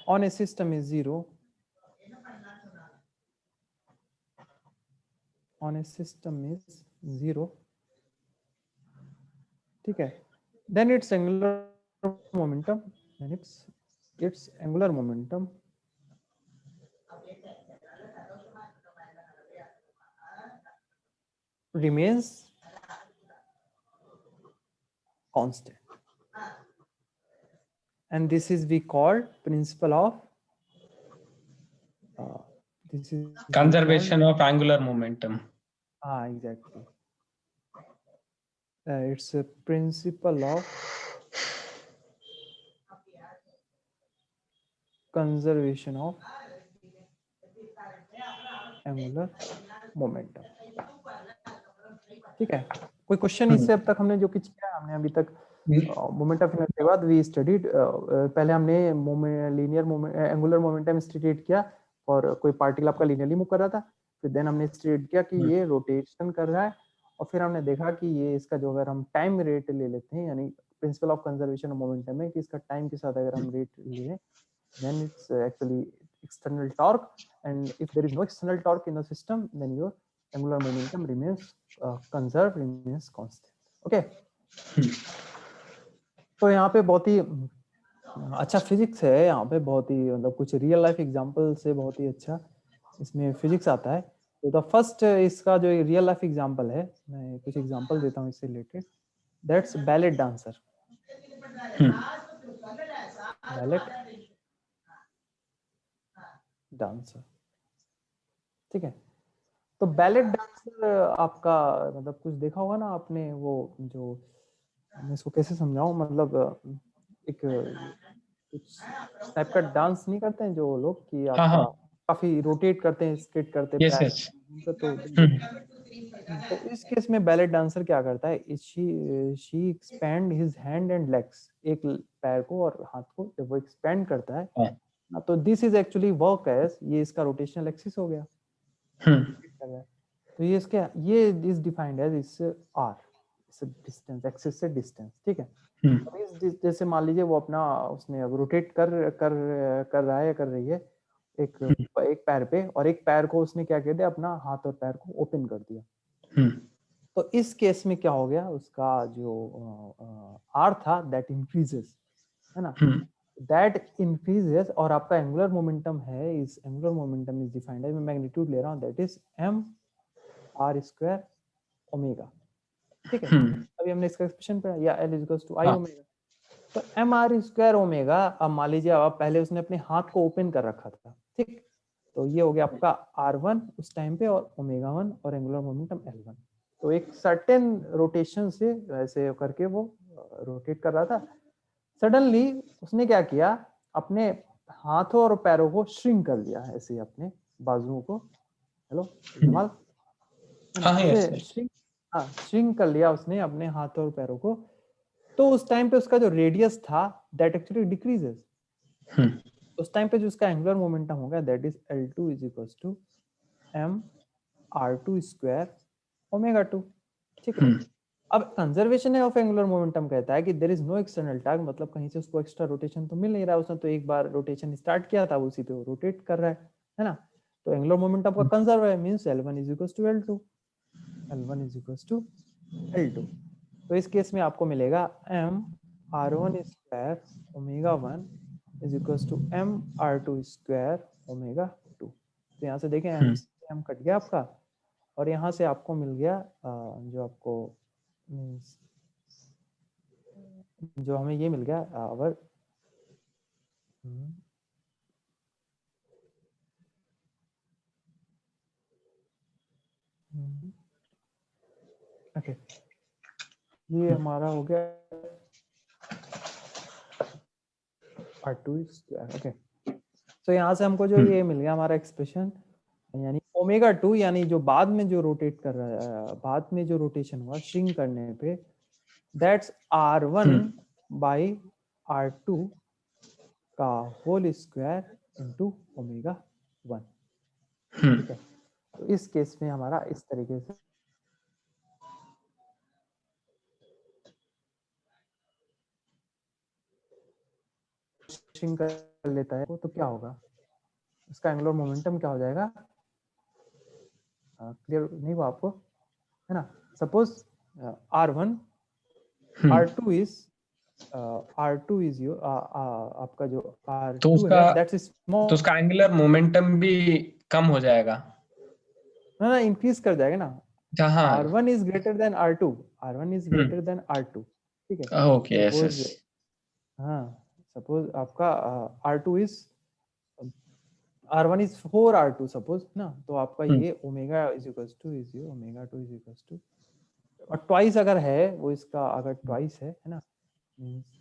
Speaker 1: on a system is 0, on a system is 0, ठीक है, then its angular momentum, then its angular momentum remains constant, and this is we call principle of this is
Speaker 2: conservation of angular momentum.
Speaker 1: Exactly. It's a principle of conservation of angular momentum. ठीक है, कोई question इससे अब तक हमने जो कुछ किया, हमने अभी तक मोमेंट ऑफ इनर्शिया के बाद वी स्टडीड, पहले हमने लीनियर एंगुलर मोमेंटम स्टडीड किया और कोई पार्टिकल आपका लीनियरली मूव कर रहा था, फिर देन हमने स्टडीड किया कि ये रोटेशन कर रहा है, और फिर हमने देखा कि ये इसका जो अगर हम टाइम रेट ले लेते हैं, यानी principal of conservation of momentum है कि इसका टाइम के साथ अगर हम रेट ले, then it's actually external torque, and if there is no external torque in the system, then your angular momentum remains conserved, remains constant. Okay. तो यहाँ पे बहुत ही अच्छा फिजिक्स है, यहाँ पे बहुत ही मतलब कुछ रियल लाइफ एग्जांपल से बहुत ही अच्छा इसमें फिजिक्स आता है। तो द फर्स्ट इसका जो रियल लाइफ एग्जांपल है, मैं कुछ एग्जांपल देता हूँ इससे related, that's ballot dancer. Ballot dancer, ठीक है। तो बैलेट डांसर आपका मतलब कुछ देखा होगा ना आपने, वो जो मैं इसको कैसे समझाऊं, मतलब एक कुछ टाइप का डांस नहीं करते हैं जो लोग कि आपका काफी रोटेट करते हैं, स्किट करते हैं पैर, तो इस केस में बैलेट डांसर क्या करता है, she expand his hand and legs, एक पैर को और हाथ को जब वो एक्सपैंड करता है, तो this is actually work as, ये इसका रोटेशनल एक्सिस हो गया। तो ये इसके ये इज डिफाइंड एज इस आर, इस डिस्टेंस, एक्सिस से डिस्टेंस, ठीक है। तो इस जैसे मान लीजिए वो अपना उसने अब रोटेट कर रहा है या कर रही है एक पैर पे, और एक पैर को उसने क्या कर दिया, अपना हाथ और पैर को ओपन कर दिया। तो इस केस में क्या हो गया, उसका जो आर था दैट इंक्रीजेस, है ना, दैट इंक्रीजेस, और आपका एंगुलर मोमेंटम है, इस एंगुलर मोमेंटम इज डिफाइंड है, मैं मैग्नीट्यूड ले रहा हूं, that is m r square omega, ठीक है। अभी हमने इसका एक्सप्रेशन पढ़ा, या L equals to I omega, तो m r स्क्वायर ओमेगा, अब मान लीजिए अब पहले उसने अपने हाथ को ओपन कर रखा था, ठीक, तो ये हो गया आपका r1 उस टाइम पे, और ओमेगा 1 और एंगुलर मोमेंटम L1। तो एक सर्टेन रोटेशन से ऐसे करके वो रोटेट कर रहा था, सडनली उसने क्या किया, अपने हाथों और पैरों को श्रिंक कर दिया, ऐसे अपने बाजुओं को, हेलो जमाल, श्रिंक कर लिया उसने अपने हाथों और पैरों को, तो उस टाइम पे उसका जो रेडियस था दैट एक्चुअली डिक्रीजेस, उस टाइम पे जो उसका एंगुलर मोमेंटम होगा that is L2 is equals to m r2 square omega 2, ठीक है। अब कंजर्वेशन ऑफ एंगुलर मोमेंटम कहता है कि there is no external torque, मतलब कहीं से उसको एक्स्ट्रा रोटेशन तो मिल नहीं रहा, उसने तो एक बार रोटेशन स्टार्ट किया था, उसी पे रोटेट कर रहा है ना, तो एंगुलर मोमेंटम का कंजर्व है, means L1 is equals to L2, L1 is equals to L2। तो इस केस में आपको मिलेगा m r1 स्क्वायर ओमेगा 1 is equals to m r2 square omega 2। तो यहाँ से देखें m कट गया आपका, और यहाँ से आपको मिल गया जो आपको मींस जो हमें ये मिल गया आवर ओके, ये हमारा हो गया R2 स्क्वायर। ओके, तो यहाँ से हमको जो ये मिल गया हमारा एक्सप्रेशन, यानी ओमेगा 2, यानी जो बाद में जो रोटेट कर रहा है, बाद में जो रोटेशन हुआ श्रिंक करने पे, दैट्स R1 बाई R2 का होल स्क्वायर इनटू ओमेगा 1। ठीक है, तो इस केस में हमारा इस तरीके से श्रिंक कर लेता है तो क्या होगा, इसका एंगुलर मोमेंटम क्या हो जाएगा, क्लियर नहीं हुआ आपको, है ना। Suppose R1 R2 is R2 is your आपका जो
Speaker 2: तो
Speaker 1: R2
Speaker 2: उसका
Speaker 1: है दैट्स स्मॉल,
Speaker 2: तो उसका एंगुलर मोमेंटम भी कम हो जाएगा,
Speaker 1: ना इंक्रीज कर जाएगा ना।
Speaker 2: जहाँ
Speaker 1: R1 is greater than R2, R1 is greater than R2। ठीक है,
Speaker 2: ओके, यस
Speaker 1: सपोज,
Speaker 2: यस,
Speaker 1: हाँ सपोज आपका R2 is R1 is 4 R2 suppose ना, तो आपका ये omega is equals two is ये ओमेगा 2 इज इक्वल्स टू, और ट्वाइस अगर है वो इसका, अगर ट्वाइस है ना, मींस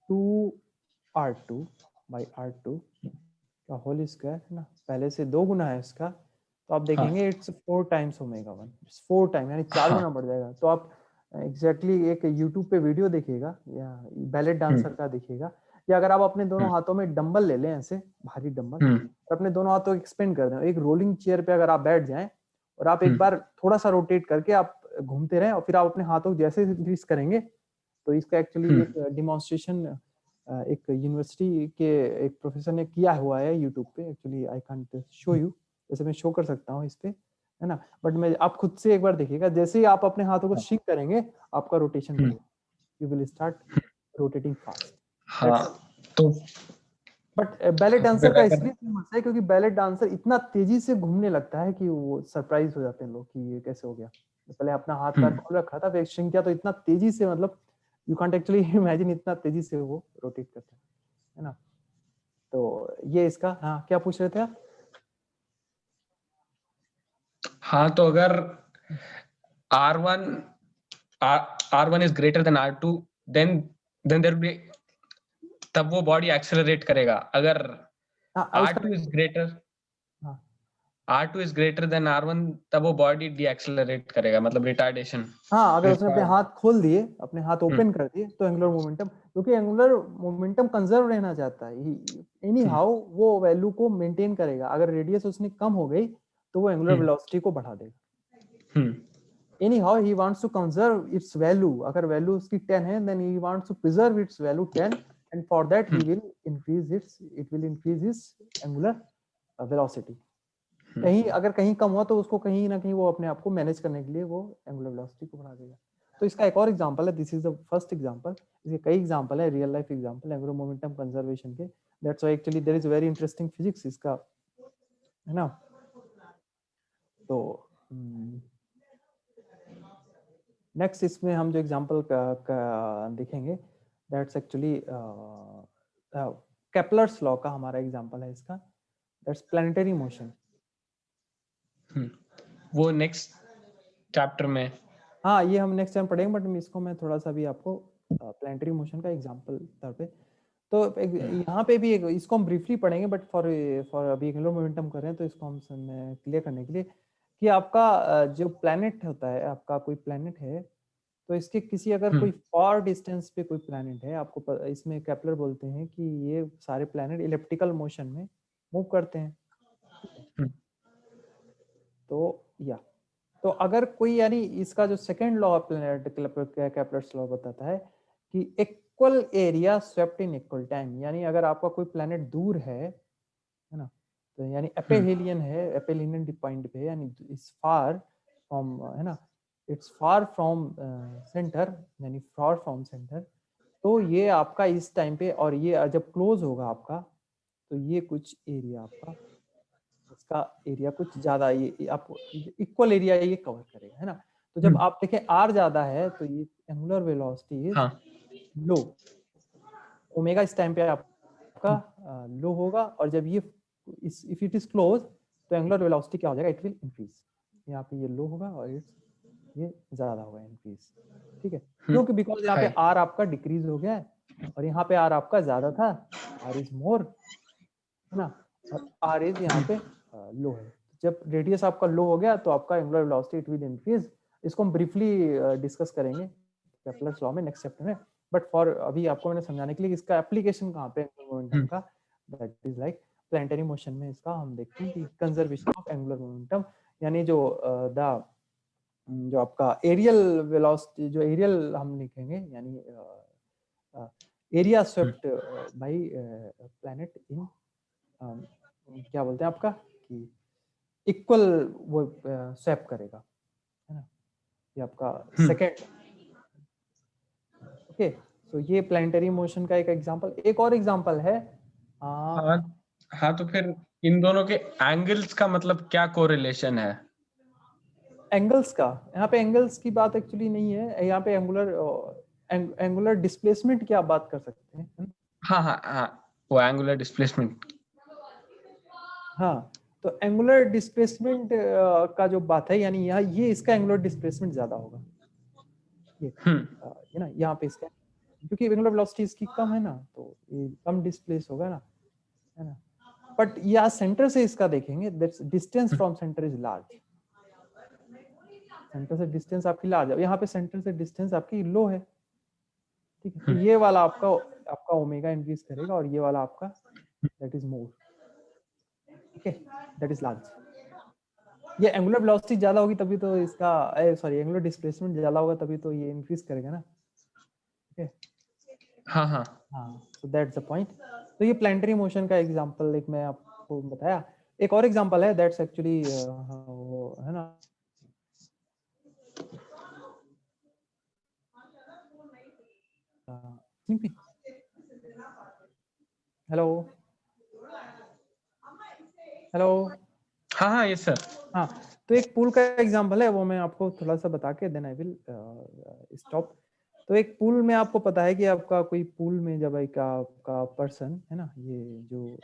Speaker 1: 2R2 बाई R2 का होल स्क्वायर है ना, पहले से 2 गुना है इसका, तो आप देखेंगे it's 4 times omega 1, it's 4 time, यानी 4 गुना बढ़ जाएगा। तो आप एग्जैक्टली एक यूट्यूब पे वीडियो देखिएगा या बैले डांसर का देखिएगा, या अगर आप अपने दोनों हाथों में डंबल ले लें, ऐसे भारी डंबल, और अपने दोनों हाथों को एक्सपेंड कर दें, एक रोलिंग चेयर पे अगर आप बैठ जाएं और आप एक बार थोड़ा सा रोटेट करके आप घूमते रहें, और फिर आप अपने हाथों को जैसे रिलीज करेंगे, तो इसका एक्चुअली एक डिमॉन्स्ट्रेशन एक यूनिवर्सिटी के एक प्रोफेसर ने किया हुआ है यूट्यूब पे, actually I can't show you, जैसे मैं शो कर सकता हूँ इस पे, है ना, बट मैं आप खुद से एक बार देखिएगा, जैसे ही आप अपने हाथों को शिक करेंगे आपका रोटेशन बढ़ेगा, you will start rotating fast.
Speaker 2: हाँ, तो
Speaker 1: बट बैले डांसर
Speaker 2: फिर
Speaker 1: का
Speaker 2: अगर
Speaker 1: इसलिए फेमस है क्योंकि बैले डांसर इतना तेजी से घूमने लगता है कि वो सरप्राइज हो जाते हैं लोग कि ये कैसे हो गया, पहले अपना हाथ पैर खोल रखा था, फिर श्रिंक किया, तो इतना तेजी से, मतलब यू कांट एक्चुअली इमेजिन, इतना तेजी से वो रोटेट करता है ना। तो ये इसका, हाँ क्या पूछ रहे थे आप?
Speaker 2: हाँ, तो अगर R1 R1 is greater than R2, then there will be, तब वो बॉडी एक्सेलरेट करेगा। अगर
Speaker 1: हाँ उसका,
Speaker 2: R2 is greater
Speaker 1: हाँ
Speaker 2: R2 is greater than R1, तब वो बॉडी डी एक्सेलरेट करेगा, मतलब रिटार्डेशन।
Speaker 1: हाँ अगर उसने अपने हाथ खोल दिए, अपने हाथ ओपन कर दिए, तो एंगुलर मोमेंटम, क्योंकि एंगुलर मोमेंटम कंजर्व रहना चाहता है, एनी हाउ वो वैल्यू को मेंटेन करेगा, अगर रेडियस उसने कम हो गई तो वो एंगुलर वेलोसिटी को बढ़ा देगा। Anyhow he wants to conserve its value, अगर वैल्यू उसकी 10 है, then he wants to preserve its value 10, and for that he will increase his angular velocity. कहीं अगर कहीं कम हुआ तो उसको कहीं ना कहीं वो अपने आप को मैनेज करने के लिए वो एंगुलर वेलोसिटी को बढ़ा देगा। तो इसका एक और एग्जांपल है, this is the first example, इसके कई एग्जांपल है, real life example angular momentum conservation के, that's why actually there is very interesting physics इसका, है ना। तो नेक्स्ट इसमें हम जो एग्जांपल का देखेंगे, दैट्स एक्चुअली केपलर्स लॉ का हमारा एग्जांपल है इसका, दैट्स प्लैनेटरी मोशन।
Speaker 2: वो नेक्स्ट चैप्टर में,
Speaker 1: हाँ ये हम नेक्स्ट टाइम पढ़ेंगे, बट इसको मैं थोड़ा सा भी आपको प्लैनेटरी मोशन का एग्जांपल तौर पे, तो यहाँ पे भी इसको हम ब्रीफली पढ़ेंगे, बट फॉर फॉर अभी एंगुलर मोमेंटम कर रहे हैं, तो इसको हम क्लियर करने के लिए कि आपका जो प्लैनेट होता है, आपका कोई प्लैनेट है, तो इसके किसी अगर कोई फार डिस्टेंस पे कोई प्लैनेट है, आपको इसमें केपलर बोलते हैं कि ये सारे प्लैनेट इलिप्टिकल मोशन में मूव करते हैं। तो या तो अगर कोई, यानी इसका जो second law of Kepler's law बताता है कि equal area swept in equal time, यानी अगर आपका कोई प्लैनेट दूर है ना, तो यानी एपेहेलियन है, एपेहेलियन पॉइंट पे, यानी इट्स फार फ्रॉम, है ना, इट्स फार फ्रॉम सेंटर, यानी फार फ्रॉम सेंटर, तो ये आपका इस टाइम पे, और ये जब क्लोज होगा आपका, तो ये कुछ एरिया आपका, इसका एरिया कुछ ज्यादा, ये आपको इक्वल एरिया ये कवर करेगा, है ना। तो जब आप देखें आर ज्यादा है, तो ये angular velocity is low, omega इस टाइम पे आपका लो होगा, और जब ये इफ इट इज क्लोज, तो एंगुलर वेलोसिटी क्या हो जाएगा, इट विल इंक्रीज। यहाँ पे ये लो होगा और ये ज्यादा होगा इंक्रीज, ठीक है, क्योंकि बिकॉज यहाँ पे
Speaker 2: High.
Speaker 1: आर आपका डिक्रीज हो गया है और यहाँ पे आर आपका ज्यादा था, आर इज मोर, है ना, और आर इज यहाँ पे लो है। जब रेडियस आपका लो हो गया तो आपका angular velocity it will increase. इसको हम ब्रीफली डिस्कस करेंगे केपलर्स लॉ में नेक्स्ट चैप्टर में, बट फॉर अभी आपको मैंने समझाने के लिए इसका एप्लीकेशन कहाँ पे एंगुलर मोमेंटम का, that is like planetary motion में इसका हम देखते हैं कि कंजर्वेशन ऑफ एंगुलर मोमेंटम, यानी जो जो आपका एरियल वेलोसिटी, जो एरियल हम लिखेंगे यानी area swept by planet in, क्या बोलते हैं आपका कि इक्वल वो स्वैप करेगा, है ना, ये आपका सेकेंड। ओके, तो ये प्लैनेटरी मोशन का एक एग्जांपल। एक और एग्जांपल है
Speaker 2: हाँ, तो फिर इन दोनों के एंगल्स का मतलब क्या कोरिलेशन है?
Speaker 1: एंगल्स का, यहाँ पे एंगल्स की बात एक्चुअली नहीं है, यहाँ पे एंगुलर डिस्प्लेसमेंट की आप बात कर सकते हैं।
Speaker 2: हाँ, वो एंगुलर डिस्प्लेसमेंट।
Speaker 1: हाँ, तो एंगुलर डिस्प्लेसमेंट का जो बात है, यानी यहाँ ये इसका एंगुलर डिस्प्लेसमेंट ज्यादा होगा, ये ना, यहाँ पे इसका, क्योंकि एंगुलर वेलोसिटी इसकी कम है ना, तो ये कम डिस्प्लेस होगा ना, है ना, बट यहाँ सेंटर से इसका देखेंगे, that's distance from centre is large, centre से डिस्टेंस आपकी लार्ज है, यहाँ पे सेंटर से डिस्टेंस आपकी लो है, ठीक है, तो ये वाला आपका ओमेगा इंक्रीज करेगा और ये वाला आपका that is more, okay, that is large. ये एंगुलर वेलोसिटी ज्यादा होगी तभी तो इसका, सॉरी, एंगुलर डिस्प्लेसमेंट ज्यादा होगा तभी तो ये इंक्रीज करेगा ना, ओके।
Speaker 2: हाँ,
Speaker 1: सो दैट्स द पॉइंट। तो ये प्लैनेटरी मोशन का एग्जांपल एक मैं आपको बताया। एक और एग्जांपल है दैट्स एक्चुअली वो है ना, हेलो हेलो,
Speaker 2: हाँ, यस सर।
Speaker 1: हाँ, तो एक पूल का एग्जांपल है, वो मैं आपको थोड़ा सा बता के देन आई विल स्टॉप। तो एक पूल में आपको पता है कि आपका कोई पूल में जब एक आपका पर्सन है ना, ये जो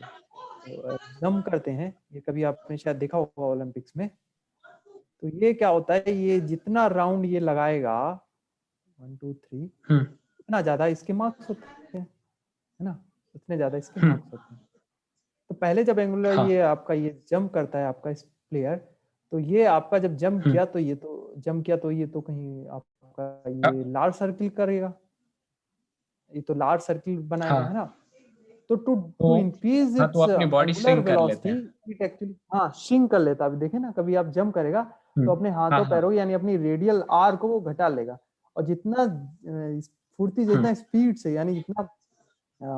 Speaker 1: जंप करते हैं, ये कभी आपने शायद देखा होगा ओलंपिक्स में, तो ये क्या होता है, ये जितना राउंड ये लगाएगा 1 2 3, उतना ज्यादा इसके मार्क्स होते हैं, है ना, उतने ज्यादा इसके मार्क्स होते हैं। तो पहले जब एंगुलर ये आपका ये जंप करता है आपका इस प्लेयर, तो ये आपका जब जंप किया तो ये तो जंप किया तो ये तो कहीं आपका ये लार्ज सर्किल करेगा, ये तो लार्ज सर्किल बनाएगा, है ना, तो टू इंक्रीज
Speaker 2: तो
Speaker 1: इट्स
Speaker 2: अपनी बॉडी
Speaker 1: एंगुलर
Speaker 2: श्रिंक कर लेते
Speaker 1: वेलोसिटी,
Speaker 2: हैं।
Speaker 1: इट एक्चुअली श्रिंक कर लेता है। अभी देखे ना, कभी आप जंप करेगा तो अपने हाथों पैरों यानी अपनी रेडियल आर को वो घटा लेगा, और जितना फुर्ती, जितना स्पीड से, यानी जितना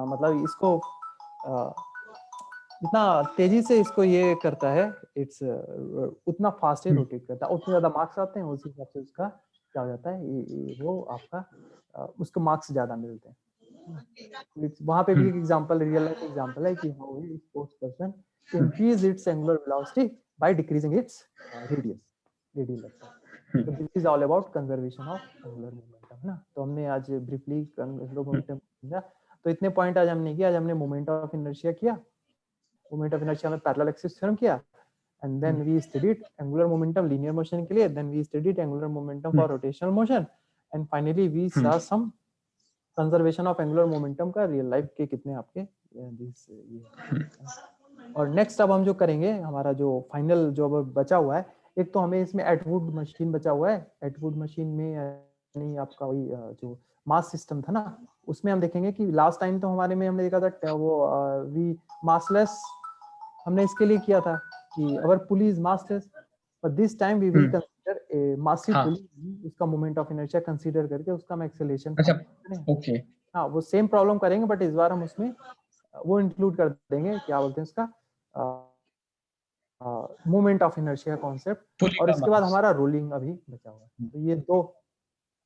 Speaker 1: मतलब इसको जितना तेजी से इसको ये करता है, इट्स उतना फास्ट रोटेट करता है, उतने ज्यादा मार्क्स आते हैं, उसी हिसाब से उसका क्या हो जाता है, वो आपका उसको मार्क्स ज्यादा मिलते हैं। वहां पे भी एक एग्जांपल, रियल लाइफ एग्जांपल है कि how a sports person increase its angular velocity by decreasing its radius, radial vector. तो this is all about conservation of angular momentum, है ना। तो हमने आज ब्रीफली एंगुलर मोमेंटम समझा। तो इतने पॉइंट आज हमने किया, आज हमने मोमेंट ऑफ इनर्शिया किया, मोमेंट ऑफ इनर्शिया में पैरेलल एक्सिस थ्योरम किया, and then we studied angular momentum linear motion के लिए, then we studied angular momentum for rotational motion, and finally we saw some conservation of angular momentum का real life के कितने आपके और next अब हम जो करेंगे, हमारा जो फाइनल जो अब बचा हुआ है, एक तो हमें इसमें एटवुड मशीन बचा हुआ है। एटवुड मशीन में यानी आपका वही जो मास सिस्टम था ना, उसमें हम देखेंगे कि लास्ट टाइम तो हमारे में हमने देखा था वो वी मासलेस, हमने इसके लिए किया था कि our pulley is massless, but this time we will consider a massive pulley, उसका मोमेंट ऑफ इनर्शिया कंसीडर करके उसका हम एक्सेलरेशन करेंगे।
Speaker 2: ओके,
Speaker 1: हाँ, वो सेम प्रॉब्लम करेंगे, बट इस बार हम उसमें वो इंक्लूड कर देंगे, क्या बोलते हैं उसका, मोमेंट ऑफ इनर्शिया कॉन्सेप्ट, और इसके बाद हमारा रोलिंग अभी बचा हुआ है। तो ये दो,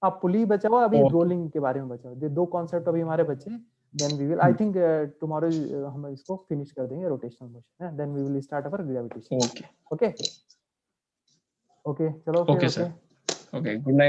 Speaker 1: हाँ, पुली बचा हुआ, अभी रोलिंग के बारे में बचा हुआ, ये दो कॉन्सेप्ट अभी हमारे बचे। Then we will, I think tomorrow हम इसको फिनिश कर देंगे, रोटेशनल मोशन है, then we will start our gravitation. Okay, चलो फिर,
Speaker 2: okay sir, okay, good night.